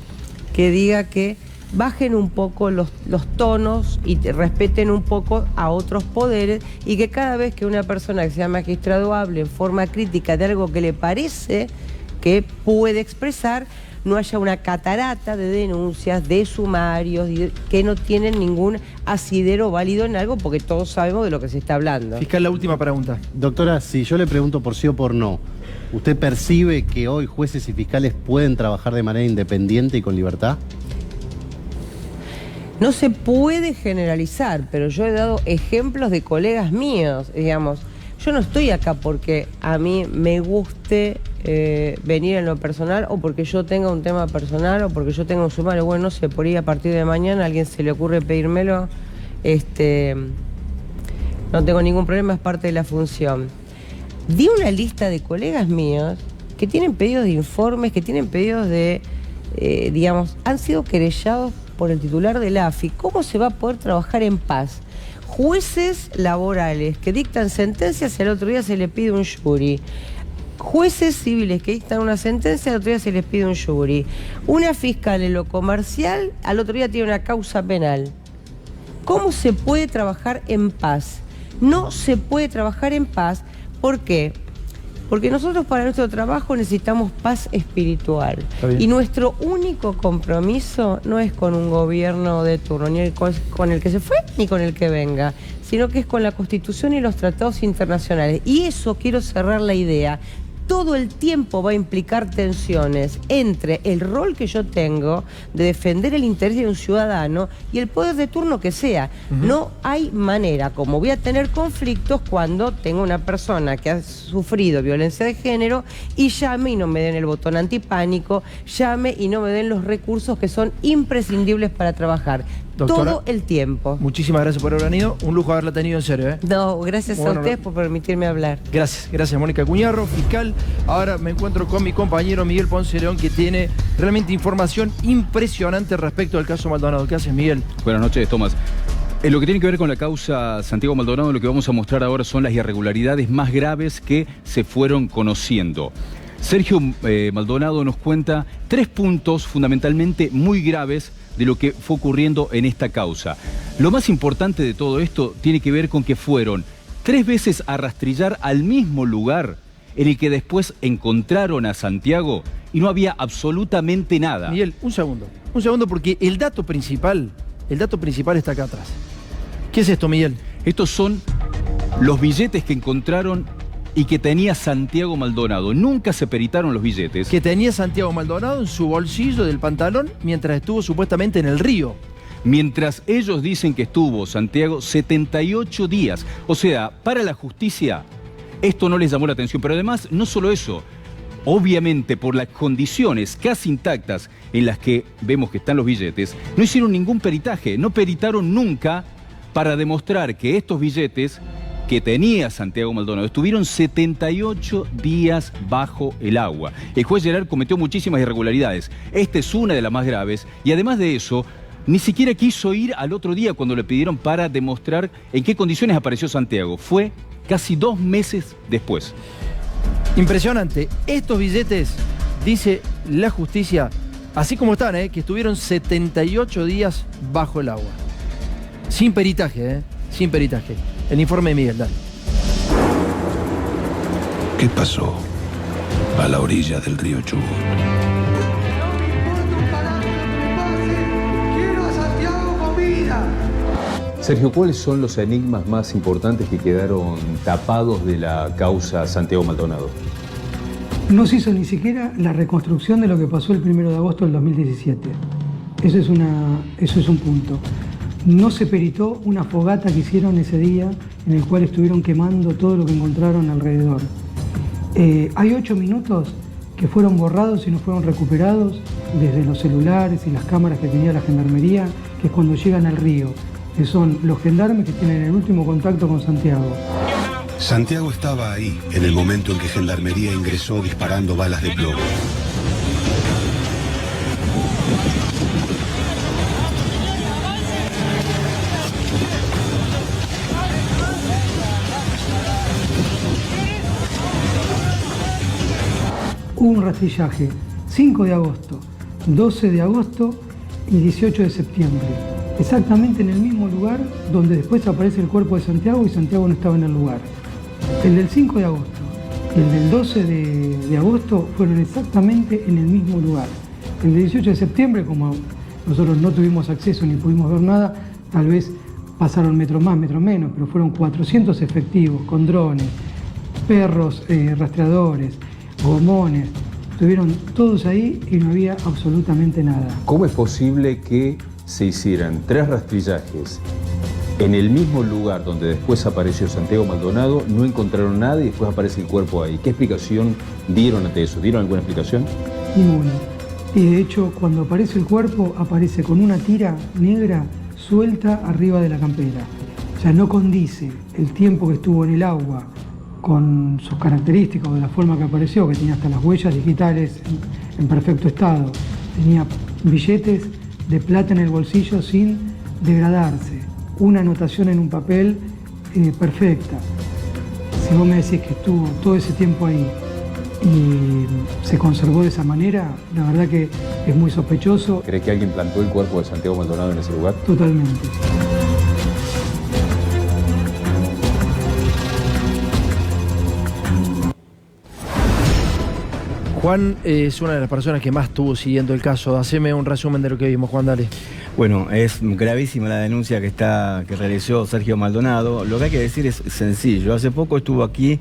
diga que bajen un poco los tonos y respeten un poco a otros poderes, y que cada vez que una persona que sea magistrado hable en forma crítica de algo que le parece que puede expresar, no haya una catarata de denuncias, de sumarios, que no tienen ningún asidero válido en algo, porque todos sabemos de lo que se está hablando. Fiscal, la última pregunta. Doctora, si yo le pregunto por sí o por no, ¿usted percibe que hoy jueces y fiscales pueden trabajar de manera independiente y con libertad? No se puede generalizar, pero yo he dado ejemplos de colegas míos, digamos. Yo no estoy acá porque a mí me guste venir en lo personal, o porque yo tenga un tema personal, o porque yo tenga un sumario. Bueno, no sé, por ahí a partir de mañana a alguien se le ocurre pedírmelo, no tengo ningún problema, es parte de la función. Di una lista de colegas míos que tienen pedidos de informes, que tienen pedidos de, digamos, han sido querellados por el titular del AFI. ¿Cómo se va a poder trabajar en paz? Jueces laborales que dictan sentencias y al otro día se le pide un jury. Jueces civiles que dictan una sentencia, al otro día se les pide un jury. Una fiscal en lo comercial, al otro día tiene una causa penal. ¿Cómo se puede trabajar en paz? No se puede trabajar en paz. ¿Por qué? Porque nosotros para nuestro trabajo necesitamos paz espiritual. Y nuestro único compromiso no es con un gobierno de turno, ni con el que se fue, ni con el que venga, sino que es con la Constitución y los tratados internacionales. Y eso, quiero cerrar la idea, todo el tiempo va a implicar tensiones entre el rol que yo tengo de defender el interés de un ciudadano y el poder de turno que sea. No hay manera, como voy a tener conflictos cuando tengo una persona que ha sufrido violencia de género y llame y no me den el botón antipánico, llame y no me den los recursos que son imprescindibles para trabajar. Doctora, todo el tiempo. Muchísimas gracias por haber venido. Un lujo haberla tenido en serio, ¿eh? No, gracias a ustedes por permitirme hablar. Gracias, Mónica Cuñarro, fiscal. Ahora me encuentro con mi compañero Miguel Ponce León, que tiene realmente información impresionante respecto al caso Maldonado. ¿Qué haces, Miguel? Buenas noches, Tomás. En lo que tiene que ver con la causa Santiago Maldonado, lo que vamos a mostrar ahora son las irregularidades más graves que se fueron conociendo. Sergio Maldonado nos cuenta 3 puntos fundamentalmente muy graves de lo que fue ocurriendo en esta causa. Lo más importante de todo esto tiene que ver con que fueron 3 veces a rastrillar al mismo lugar en el que después encontraron a Santiago y no había absolutamente nada. Miguel, un segundo porque el dato principal está acá atrás. ¿Qué es esto, Miguel? Estos son los billetes que encontraron y que tenía Santiago Maldonado. Nunca se peritaron los billetes. Que tenía Santiago Maldonado en su bolsillo del pantalón mientras estuvo supuestamente en el río. Mientras ellos dicen que estuvo Santiago 78 días. O sea, para la justicia esto no les llamó la atención. Pero además, no solo eso. Obviamente, por las condiciones casi intactas en las que vemos que están los billetes, no hicieron ningún peritaje. No peritaron nunca para demostrar que estos billetes que tenía Santiago Maldonado estuvieron 78 días bajo el agua. El juez Gerard cometió muchísimas irregularidades. Esta es una de las más graves. Y además de eso, ni siquiera quiso ir al otro día cuando le pidieron para demostrar en qué condiciones apareció Santiago. Fue casi 2 meses después. Impresionante. Estos billetes, dice la justicia, así como están, que estuvieron 78 días bajo el agua. Sin peritaje, sin peritaje. El informe de Miguel, dale. ¿Qué pasó a la orilla del río Chubut? Sergio, ¿cuáles son los enigmas más importantes que quedaron tapados de la causa Santiago Maldonado? No se hizo ni siquiera la reconstrucción de lo que pasó el 1 de agosto del 2017. Eso es un punto. No se peritó una fogata que hicieron ese día en el cual estuvieron quemando todo lo que encontraron alrededor. Hay 8 minutos que fueron borrados y no fueron recuperados desde los celulares y las cámaras que tenía la gendarmería, que es cuando llegan al río, que son los gendarmes que tienen el último contacto con Santiago. Santiago estaba ahí en el momento en que Gendarmería ingresó disparando balas de plomo. Hubo un rastrillaje 5 de agosto, 12 de agosto y 18 de septiembre. Exactamente en el mismo lugar donde después aparece el cuerpo de Santiago y Santiago no estaba en el lugar. El del 5 de agosto y el del 12 de agosto fueron exactamente en el mismo lugar. El del 18 de septiembre, como nosotros no tuvimos acceso ni pudimos ver nada, tal vez pasaron metros más, metros menos, pero fueron 400 efectivos con drones, perros rastreadores, gomones, estuvieron todos ahí y no había absolutamente nada. ¿Cómo es posible que se hicieran 3 rastrillajes en el mismo lugar donde después apareció Santiago Maldonado, no encontraron nada y después aparece el cuerpo ahí? ¿Qué explicación dieron ante eso? ¿Dieron alguna explicación? Ninguna. Y de hecho, cuando aparece el cuerpo, aparece con una tira negra suelta arriba de la campera. O sea, no condice el tiempo que estuvo en el agua con sus características, de la forma que apareció, que tenía hasta las huellas digitales en perfecto estado. Tenía billetes de plata en el bolsillo sin degradarse. Una anotación en un papel perfecta. Si vos me decís que estuvo todo ese tiempo ahí y se conservó de esa manera, la verdad que es muy sospechoso. ¿Cree que alguien plantó el cuerpo de Santiago Maldonado en ese lugar? Totalmente. Juan es una de las personas que más estuvo siguiendo el caso. Haceme un resumen de lo que vimos, Juan, dale. Bueno, es gravísima la denuncia que realizó Sergio Maldonado. Lo que hay que decir es sencillo. Hace poco estuvo aquí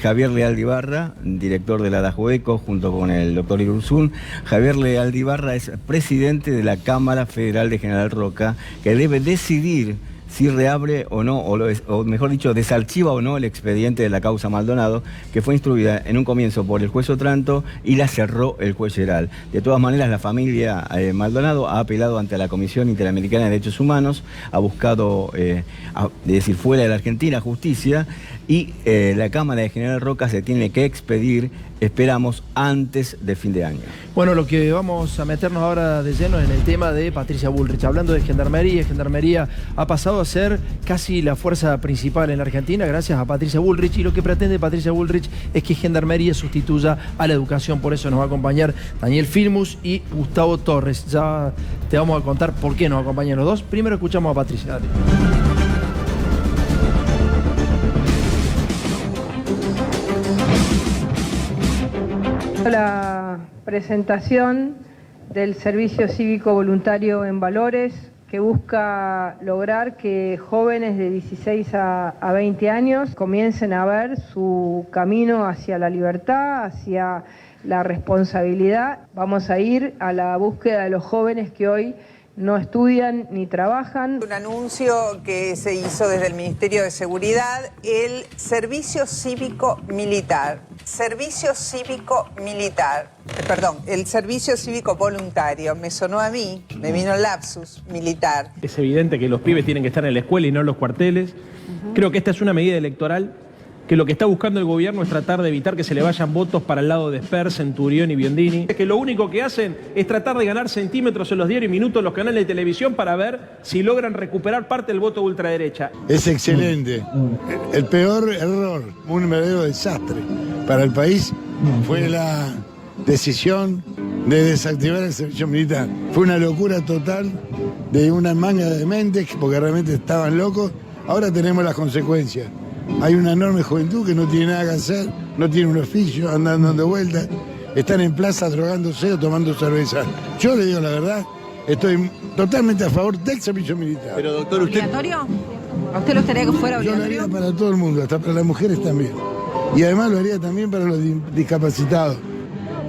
Javier Leal Ibarra, director de la DAJUECO, junto con el doctor Irurzún. Javier Leal Ibarra es presidente de la Cámara Federal de General Roca, que debe decidir si reabre o no, o mejor dicho, desarchiva o no el expediente de la causa Maldonado, que fue instruida en un comienzo por el juez Otranto y la cerró el juez Geral. De todas maneras, la familia Maldonado ha apelado ante la Comisión Interamericana de Derechos Humanos, ha buscado, decir, fuera de la Argentina, justicia, y la Cámara de General Roca se tiene que expedir, esperamos, antes de fin de año. Bueno, lo que vamos a meternos ahora de lleno en el tema de Patricia Bullrich. Hablando de Gendarmería ha pasado a ser casi la fuerza principal en la Argentina gracias a Patricia Bullrich, y lo que pretende Patricia Bullrich es que Gendarmería sustituya a la educación. Por eso nos va a acompañar Daniel Filmus y Gustavo Torres. Ya te vamos a contar por qué nos acompañan los dos. Primero escuchamos a Patricia. Dale. La presentación del Servicio Cívico Voluntario en Valores, que busca lograr que jóvenes de 16 a 20 años comiencen a ver su camino hacia la libertad, hacia la responsabilidad. Vamos a ir a la búsqueda de los jóvenes que hoy no estudian ni trabajan. Un anuncio que se hizo desde el Ministerio de Seguridad, el Servicio Cívico Militar. Servicio Cívico Militar. El Servicio Cívico Voluntario. Me sonó a mí, me vino el lapsus, militar. Es evidente que los pibes tienen que estar en la escuela y no en los cuarteles. Creo que esta es una medida electoral que lo que está buscando el gobierno es tratar de evitar que se le vayan votos para el lado de Esper, Centurión y Biondini. Que lo único que hacen es tratar de ganar centímetros en los diarios y minutos, los canales de televisión, para ver si logran recuperar parte del voto de ultraderecha. Es excelente. El peor error, un verdadero desastre para el país, fue la decisión de desactivar el servicio militar. Fue una locura total de una manga de mentes, porque realmente estaban locos. Ahora tenemos las consecuencias. Hay una enorme juventud que no tiene nada que hacer, no tiene un oficio, andan dando vueltas, están en plaza drogándose o tomando cerveza. Yo le digo la verdad, estoy totalmente a favor del servicio militar. Pero doctor, ¿usted obligatorio? ¿A usted le gustaría que fuera obligatorio? Yo lo haría para todo el mundo, hasta para las mujeres también. Y además lo haría también para los discapacitados.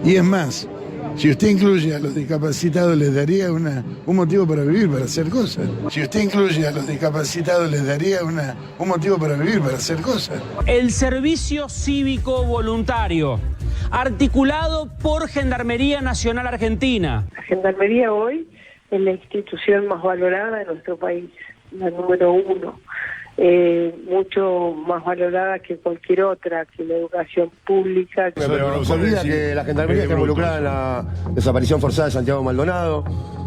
Y es más, si usted incluye a los discapacitados, les daría un motivo para vivir, para hacer cosas. Si usted incluye a los discapacitados, les daría un motivo para vivir, para hacer cosas. El Servicio Cívico Voluntario, articulado por Gendarmería Nacional Argentina. La Gendarmería hoy es la institución más valorada de nuestro país, la número 1. Mucho más valorada que cualquier otra, que la educación pública. Pero se olvida que la Gendarmería está involucrada en la desaparición forzada de Santiago Maldonado.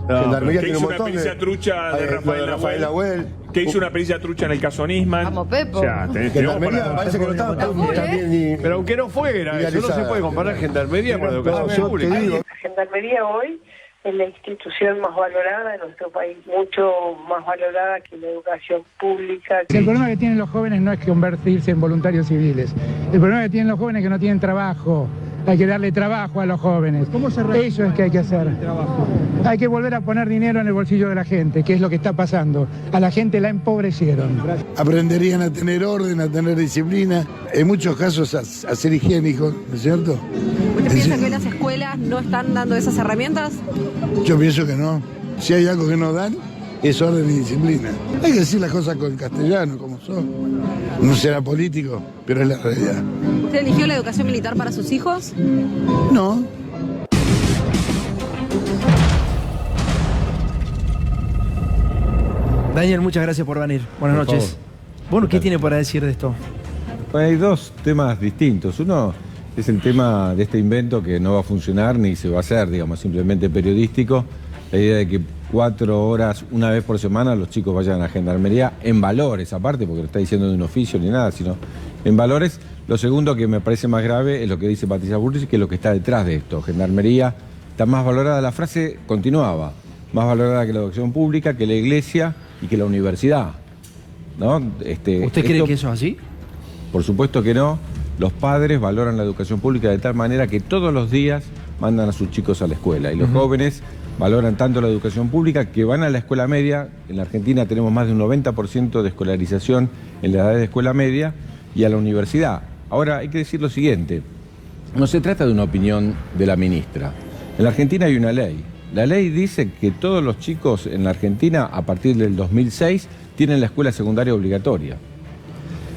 Gendarmería tiene un montón de trucha de Rafael Nahuel, que hizo una pericia trucha en el caso Nisman. Vamos, Pepo. O sea, Gendarmería parece que no estaba también. Pero aunque no fuera, eso no se puede comparar Gendarmería con la educación pública. La Gendarmería hoy es la institución más valorada de nuestro país, mucho más valorada que la educación pública. El problema que tienen los jóvenes no es convertirse en voluntarios civiles. El problema que tienen los jóvenes es que no tienen trabajo. Hay que darle trabajo a los jóvenes. Eso es que hay que hacer. Hay que volver a poner dinero en el bolsillo de la gente, que es lo que está pasando. A la gente la empobrecieron. Aprenderían a tener orden, a tener disciplina, en muchos casos a ser higiénicos, ¿no es cierto? ¿Usted piensa que las escuelas no están dando esas herramientas? Yo pienso que no. Si hay algo que no dan, es orden y disciplina. Hay que decir las cosas con castellano, como son. No será político, pero es la realidad. ¿Usted eligió la educación militar para sus hijos? No. Daniel, muchas gracias por venir. Buenas noches. Bueno, ¿qué tiene para decir de esto? Bueno, hay dos temas distintos. Uno es el tema de este invento que no va a funcionar ni se va a hacer, digamos, simplemente periodístico. La idea de que 4 horas, una vez por semana, los chicos vayan a Gendarmería en valores, aparte, porque no está diciendo de un oficio ni nada, sino en valores. Lo segundo que me parece más grave es lo que dice Patricia Bullrich, que es lo que está detrás de esto. Gendarmería está más valorada, la frase continuaba, más valorada que la educación pública, que la iglesia y que la universidad, ¿no? ¿Usted cree que eso es así? Por supuesto que no. Los padres valoran la educación pública de tal manera que todos los días mandan a sus chicos a la escuela. Y los jóvenes valoran tanto la educación pública que van a la escuela media. En la Argentina tenemos más de un 90% de escolarización en la edad de escuela media, y a la universidad. Ahora, hay que decir lo siguiente. No se trata de una opinión de la ministra. En la Argentina hay una ley. La ley dice que todos los chicos en la Argentina, a partir del 2006, tienen la escuela secundaria obligatoria.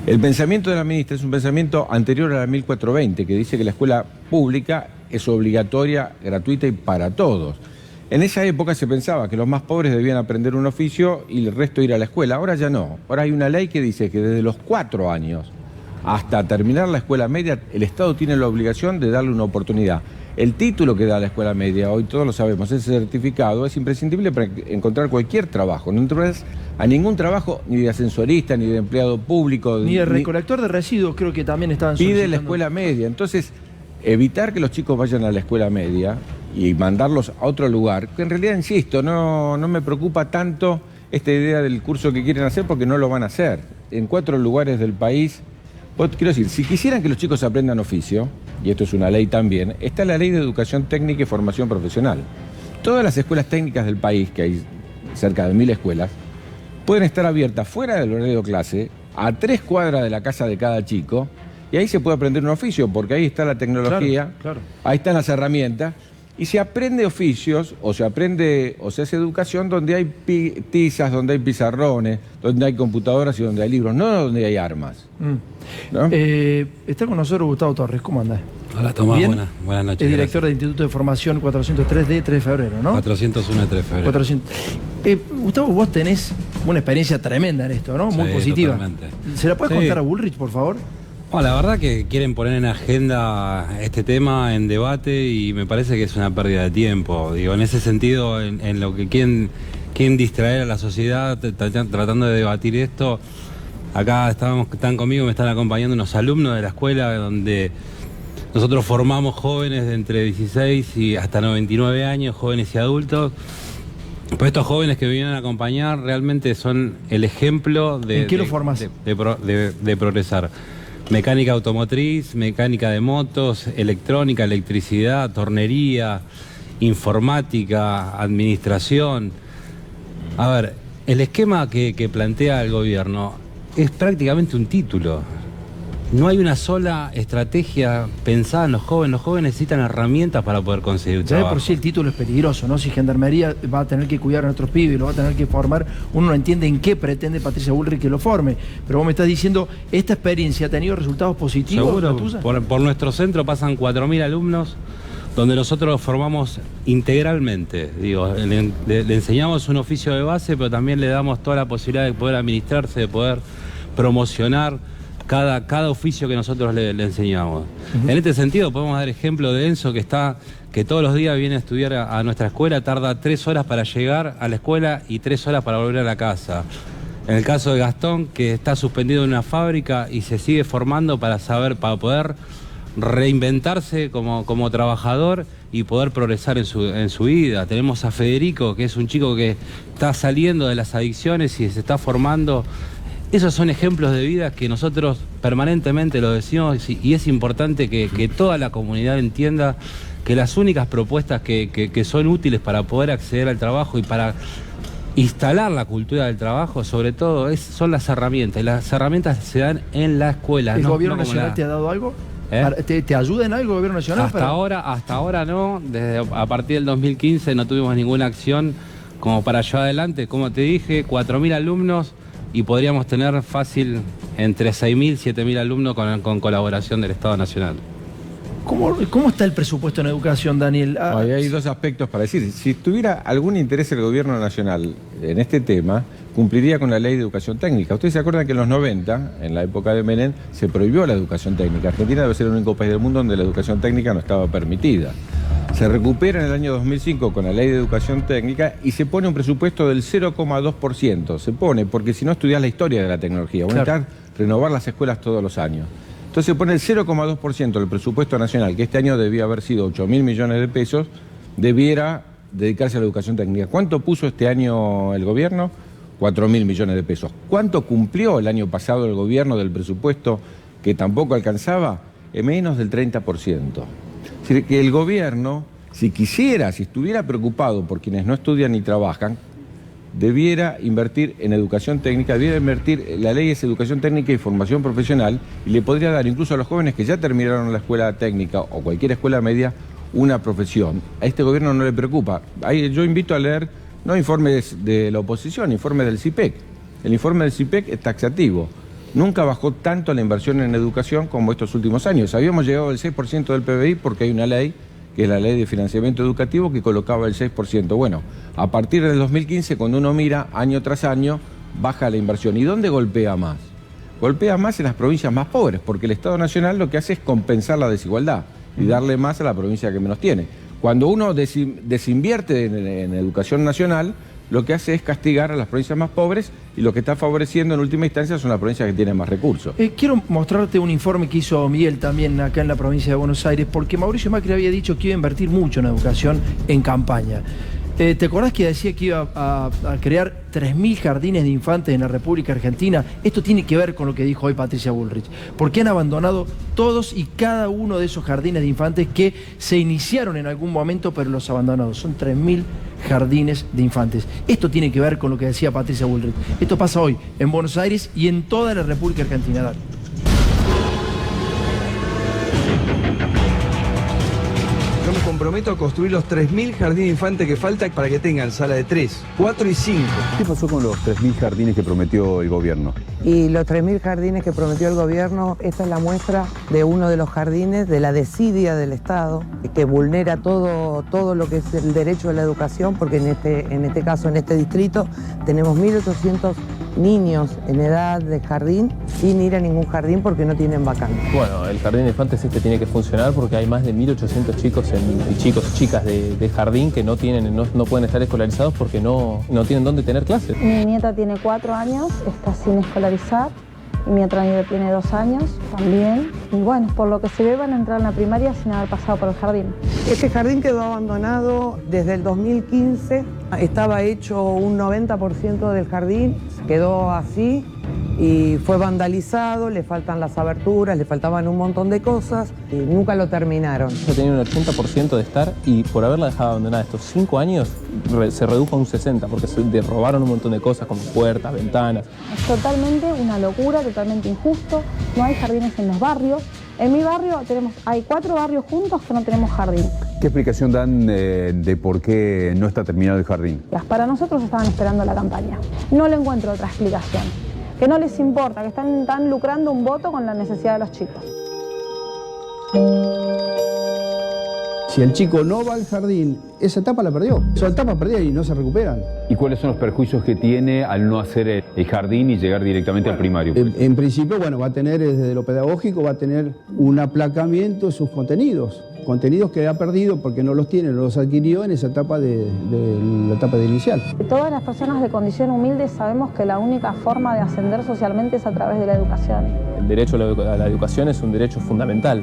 El pensamiento de la ministra es un pensamiento anterior a la 1420, que dice que la escuela pública es obligatoria, gratuita y para todos. En esa época se pensaba que los más pobres debían aprender un oficio y el resto ir a la escuela. Ahora ya no. Ahora hay una ley que dice que desde los 4 años hasta terminar la escuela media, el Estado tiene la obligación de darle una oportunidad. El título que da la escuela media, hoy todos lo sabemos, ese certificado es imprescindible para encontrar cualquier trabajo. No entras a ningún trabajo, ni de ascensorista, ni de empleado público. Ni de recolector de residuos, creo que también estaban solicitando. Pide la escuela media. Entonces, evitar que los chicos vayan a la escuela media y mandarlos a otro lugar, que en realidad, insisto, no me preocupa tanto esta idea del curso que quieren hacer, porque no lo van a hacer. En 4 lugares del país, quiero decir, si quisieran que los chicos aprendan oficio, y esto es una ley también, está la Ley de Educación Técnica y Formación Profesional. Todas las escuelas técnicas del país, que hay cerca de 1000 escuelas, pueden estar abiertas fuera del horario de clase, a 3 cuadras de la casa de cada chico, y ahí se puede aprender un oficio, porque ahí está la tecnología, claro. Ahí están las herramientas, y se aprende oficios, o se hace educación donde hay tizas, donde hay pizarrones, donde hay computadoras y donde hay libros, no donde hay armas. ¿No? Está con nosotros Gustavo Torres, ¿cómo anda? Hola Tomás, buenas noches. Es director del Instituto de Formación 403 de 3 de febrero, ¿no? 401 de 3 de febrero. 400. Gustavo, vos tenés una experiencia tremenda en esto, ¿no? Muy positiva. Totalmente. ¿Se la puedes contar a Bullrich, por favor? La verdad que quieren poner en agenda este tema, en debate, y me parece que es una pérdida de tiempo. Digo, en ese sentido, en lo que quieren distraer a la sociedad tratando de debatir esto. Acá están conmigo, me están acompañando unos alumnos de la escuela donde nosotros formamos jóvenes de entre 16 y hasta 99 años, jóvenes y adultos. Pues estos jóvenes que me vienen a acompañar realmente son el ejemplo de... ¿En qué lo formás? De progresar. Mecánica automotriz, mecánica de motos, electrónica, electricidad, tornería, informática, administración. A ver, el esquema que plantea el gobierno es prácticamente un título. No hay una sola estrategia pensada en los jóvenes. Los jóvenes necesitan herramientas para poder conseguir trabajo. Ya de por sí el título es peligroso, ¿no? Si Gendarmería va a tener que cuidar a nuestros pibes, lo va a tener que formar, uno no entiende en qué pretende Patricia Bullrich que lo forme. Pero vos me estás diciendo, ¿esta experiencia ha tenido resultados positivos? Seguro, por nuestro centro pasan 4.000 alumnos, donde nosotros los formamos integralmente. Digo, le enseñamos un oficio de base, pero también le damos toda la posibilidad de poder administrarse, de poder promocionar cada oficio que nosotros le enseñamos. En este sentido podemos dar ejemplo de Enzo, que todos los días viene a estudiar a nuestra escuela, tarda 3 horas para llegar a la escuela y 3 horas para volver a la casa. En el caso de Gastón, que está suspendido en una fábrica y se sigue formando para poder reinventarse como trabajador y poder progresar en su vida. Tenemos a Federico, que es un chico que está saliendo de las adicciones y se está formando. Esos son ejemplos de vida que nosotros permanentemente lo decimos, y es importante que toda la comunidad entienda que las únicas propuestas que son útiles para poder acceder al trabajo y para instalar la cultura del trabajo, sobre todo, son las herramientas. Y las herramientas se dan en la escuela. ¿El gobierno nacional te ha dado algo? ¿Te ayuda en algo el gobierno nacional? Hasta ahora no. A partir del 2015 no tuvimos ninguna acción como para llevar adelante. Como te dije, 4.000 alumnos, y podríamos tener fácil entre 6.000 y 7.000 alumnos con colaboración del Estado Nacional. ¿Cómo está el presupuesto en educación, Daniel? Hay dos aspectos para decir. Si tuviera algún interés el gobierno nacional en este tema, cumpliría con la ley de educación técnica. Ustedes se acuerdan que en los 90, en la época de Menem, se prohibió la educación técnica. Argentina debe ser el único país del mundo donde la educación técnica no estaba permitida. Se recupera en el año 2005 con la ley de educación técnica y se pone un presupuesto del 0,2%. Se pone porque si no estudias la historia de la tecnología. Van a necesitar renovar las escuelas todos los años. Entonces se pone el 0,2% del presupuesto nacional, que este año debía haber sido 8.000 millones de pesos, debiera dedicarse a la educación técnica. ¿Cuánto puso este año el gobierno? 4.000 millones de pesos. ¿Cuánto cumplió el año pasado el gobierno del presupuesto que tampoco alcanzaba? Menos del 30%. Es decir, que el gobierno, si estuviera preocupado por quienes no estudian ni trabajan, debiera invertir en educación técnica, debiera invertir, la ley es educación técnica y formación profesional, y le podría dar incluso a los jóvenes que ya terminaron la escuela técnica o cualquier escuela media una profesión. A este gobierno no le preocupa. Yo invito a leer, no informes de la oposición, informes del CIPEC. El informe del CIPEC es taxativo. Nunca bajó tanto la inversión en educación como estos últimos años. Habíamos llegado al 6% del PBI porque hay una ley, que es la ley de financiamiento educativo, que colocaba el 6%. Bueno, a partir del 2015, cuando uno mira año tras año, baja la inversión. ¿Y dónde golpea más? Golpea más en las provincias más pobres, porque el Estado Nacional lo que hace es compensar la desigualdad y darle más a la provincia que menos tiene. Cuando uno desinvierte en educación nacional, lo que hace es castigar a las provincias más pobres, y lo que está favoreciendo en última instancia son las provincias que tienen más recursos. Quiero mostrarte un informe que hizo Miguel también acá en la provincia de Buenos Aires, porque Mauricio Macri había dicho que iba a invertir mucho en educación en campaña. ¿Te acordás que decía que iba a crear 3.000 jardines de infantes en la República Argentina? Esto tiene que ver con lo que dijo hoy Patricia Bullrich, porque han abandonado todos y cada uno de esos jardines de infantes que se iniciaron en algún momento, pero los abandonados. Son 3.000 jardines de infantes. Esto tiene que ver con lo que decía Patricia Bullrich. Esto pasa hoy en Buenos Aires y en toda la República Argentina. Dale. Yo me comprometo a construir los 3.000 jardines de infantes que faltan para que tengan sala de 3, 4 y 5. ¿Qué pasó con los 3.000 jardines que prometió el gobierno? Y los 3.000 jardines que prometió el gobierno, esta es la muestra de uno de los jardines de la desidia del Estado, que vulnera todo lo que es el derecho a la educación, porque en este caso, en este distrito, tenemos 1.800 niños en edad de jardín sin ir a ningún jardín porque no tienen vacante. Bueno, el jardín de infantes tiene que funcionar porque hay más de 1.800 chicos y chicas de jardín que no pueden estar escolarizados porque no tienen dónde tener clases. Mi nieta tiene 4 años, está sin escolarizar. Mi otra nieta tiene 2 años también. Y bueno, por lo que se ve van a entrar en la primaria sin haber pasado por el jardín. Este jardín quedó abandonado desde el 2015. Estaba hecho un 90% del jardín, quedó así y fue vandalizado, le faltan las aberturas, le faltaban un montón de cosas y nunca lo terminaron. Yo tenía un 80% de estar y por haberla dejado abandonada estos 5 años se redujo a un 60% porque se robaron un montón de cosas como puertas, ventanas. Es totalmente una locura, totalmente injusto. No hay jardines en los barrios. En mi barrio hay 4 barrios juntos que no tenemos jardín. ¿Qué explicación dan de por qué no está terminado el jardín? Para nosotros estaban esperando la campaña. No le encuentro otra explicación. Que no les importa, que están lucrando un voto con la necesidad de los chicos. Si el chico no va al jardín, esa etapa la perdió. Esa etapa perdida y no se recuperan. ¿Y cuáles son los perjuicios que tiene al no hacer el jardín y llegar directamente al primario? En principio, va a tener, desde lo pedagógico, va a tener un aplacamiento de sus contenidos. Contenidos que ha perdido porque no los tiene, no los adquirió en esa etapa de la etapa de inicial. Todas las personas de condición humilde sabemos que la única forma de ascender socialmente es a través de la educación. El derecho a la educación es un derecho fundamental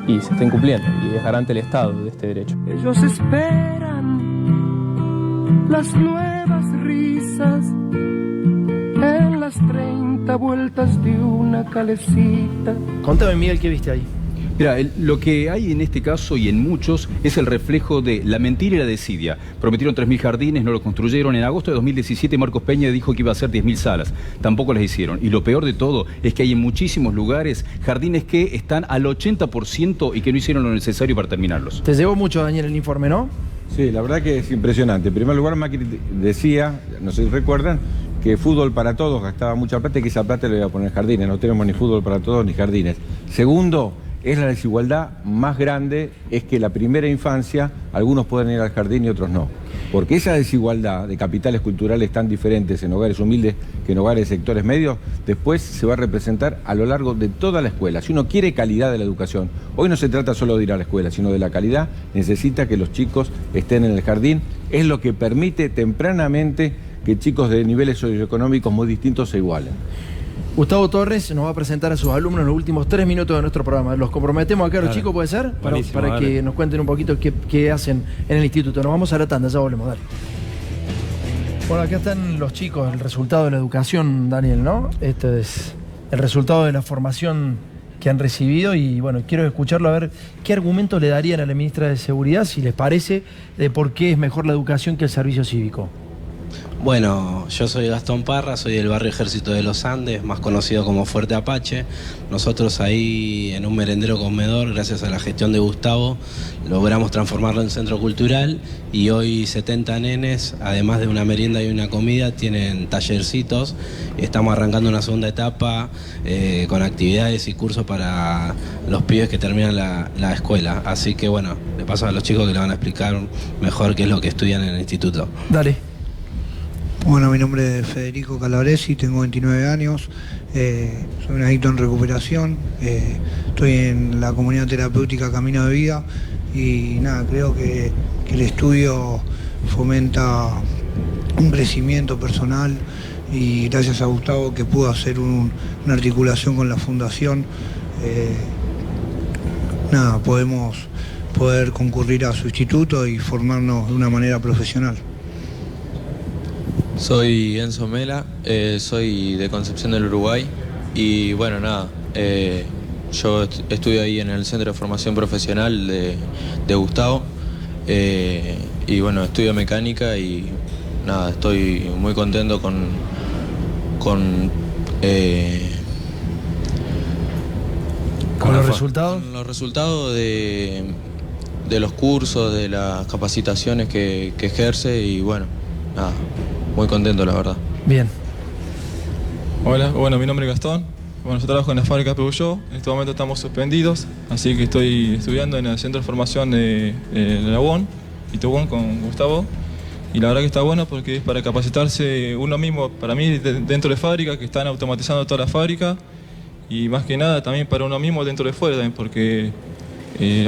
y se está incumpliendo y es garante el Estado de este derecho. Ellos esperan las nuevas risas en las 30 vueltas de una calecita. Contame, Miguel, ¿qué viste ahí? Mira, lo que hay en este caso y en muchos es el reflejo de la mentira y la desidia. Prometieron 3.000 jardines, no los construyeron. En agosto de 2017 Marcos Peña dijo que iba a hacer 10.000 salas. Tampoco las hicieron. Y lo peor de todo es que hay en muchísimos lugares jardines que están al 80% y que no hicieron lo necesario para terminarlos. Te llevó mucho, Daniel, el informe, ¿no? Sí, la verdad que es impresionante. En primer lugar, Macri decía, no sé si recuerdan, que fútbol para todos gastaba mucha plata y que esa plata le iba a poner jardines. No tenemos ni fútbol para todos ni jardines. Segundo, es la desigualdad más grande, es que la primera infancia, algunos pueden ir al jardín y otros no. Porque esa desigualdad de capitales culturales tan diferentes en hogares humildes que en hogares de sectores medios, después se va a representar a lo largo de toda la escuela. Si uno quiere calidad de la educación, hoy no se trata solo de ir a la escuela, sino de la calidad, necesita que los chicos estén en el jardín, es lo que permite tempranamente que chicos de niveles socioeconómicos muy distintos se igualen. Gustavo Torres nos va a presentar a sus alumnos en los últimos 3 minutos de nuestro programa. Los comprometemos acá a los chicos, ¿puede ser? Para que nos cuenten un poquito qué hacen en el instituto. Nos vamos a la tanda, ya volvemos, dale. Bueno, acá están los chicos, el resultado de la educación, Daniel, ¿no? Este es el resultado de la formación que han recibido y bueno, quiero escucharlo a ver qué argumentos le darían a la ministra de Seguridad, si les parece, de por qué es mejor la educación que el servicio cívico. Bueno, yo soy Gastón Parra, soy del barrio Ejército de los Andes, más conocido como Fuerte Apache. Nosotros ahí en un merendero comedor, gracias a la gestión de Gustavo, logramos transformarlo en centro cultural y hoy 70 nenes, además de una merienda y una comida, tienen tallercitos. Estamos arrancando una segunda etapa con actividades y cursos para los pibes que terminan la escuela. Así que bueno, le paso a los chicos que le van a explicar mejor qué es lo que estudian en el instituto. Dale. Bueno, mi nombre es Federico Calabresi, tengo 29 años, soy un adicto en recuperación, estoy en la comunidad terapéutica Camino de Vida y nada, creo que el estudio fomenta un crecimiento personal y gracias a Gustavo que pudo hacer una articulación con la fundación, nada, podemos poder concurrir a su instituto y formarnos de una manera profesional. Soy Enzo Mela, soy de Concepción del Uruguay y bueno, nada, yo estudio ahí en el Centro de Formación Profesional de Gustavo y bueno, estudio mecánica y nada, estoy muy contento con los resultados. Con los resultados de los cursos, de las capacitaciones que ejerce y bueno, nada. Muy contento, la verdad. Bien. Hola, bueno, mi nombre es Gastón. Bueno, yo trabajo en la fábrica Peugeot. En este momento estamos suspendidos, así que estoy estudiando en el Centro de Formación de La UON, Itubón, con Gustavo. Y la verdad que está bueno porque es para capacitarse uno mismo, para mí, dentro de fábrica, que están automatizando toda la fábrica. Y más que nada también para uno mismo dentro de fuera, también, porque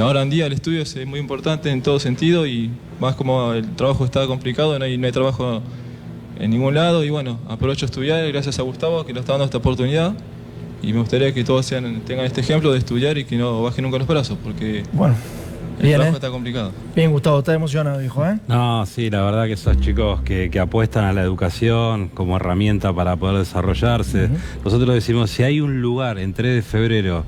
ahora en día el estudio es muy importante en todo sentido y más como el trabajo está complicado, no hay trabajo en ningún lado y bueno, aprovecho a estudiar gracias a Gustavo que nos está dando esta oportunidad y me gustaría que todos tengan este ejemplo de estudiar y que no bajen nunca los brazos porque bueno, el trabajo está complicado. Bien, Gustavo, está emocionado, hijo, ¿eh? No, sí, la verdad que esos chicos que apuestan a la educación como herramienta para poder desarrollarse. Nosotros decimos, si hay un lugar en 3 de febrero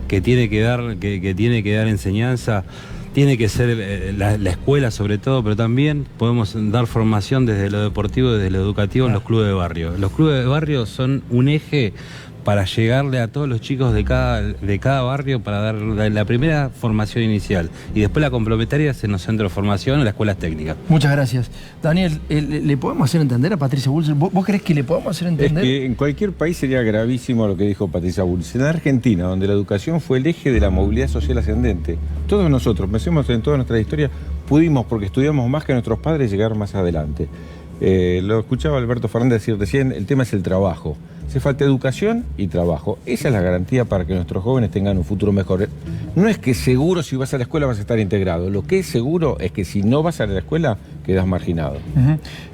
que tiene que dar enseñanza, tiene que ser la escuela sobre todo, pero también podemos dar formación desde lo deportivo, desde lo educativo en los clubes de barrio. Los clubes de barrio son un eje para llegarle a todos los chicos de cada barrio para dar la primera formación inicial y después la complementaria es en los centros de formación o las escuelas técnicas. Muchas gracias. Daniel, ¿le podemos hacer entender a Patricia Bullrich? ¿Vos crees que le podemos hacer entender? Es que en cualquier país sería gravísimo lo que dijo Patricia Bullrich. En Argentina, donde la educación fue el eje de la movilidad social ascendente, todos nosotros, pensemos en toda nuestra historia, pudimos, porque estudiamos más que nuestros padres, llegar más adelante. Lo escuchaba Alberto Fernández decir recién, el tema es el trabajo. Hace falta educación y trabajo. Esa es la garantía para que nuestros jóvenes tengan un futuro mejor. No es que seguro si vas a la escuela vas a estar integrado. Lo que es seguro es que si no vas a la escuela, quedas marginado.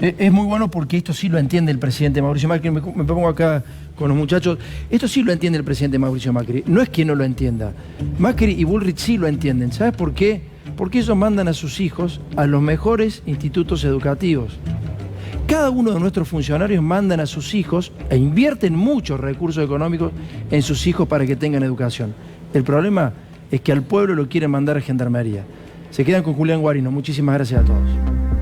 Es muy bueno porque esto sí lo entiende el presidente Mauricio Macri. Me pongo acá con los muchachos. Esto sí lo entiende el presidente Mauricio Macri. No es que no lo entienda. Macri y Bullrich sí lo entienden. ¿Sabes por qué? Porque ellos mandan a sus hijos a los mejores institutos educativos. Cada uno de nuestros funcionarios mandan a sus hijos e invierten muchos recursos económicos en sus hijos para que tengan educación. El problema es que al pueblo lo quieren mandar a Gendarmería. Se quedan con Julián Guarino. Muchísimas gracias a todos.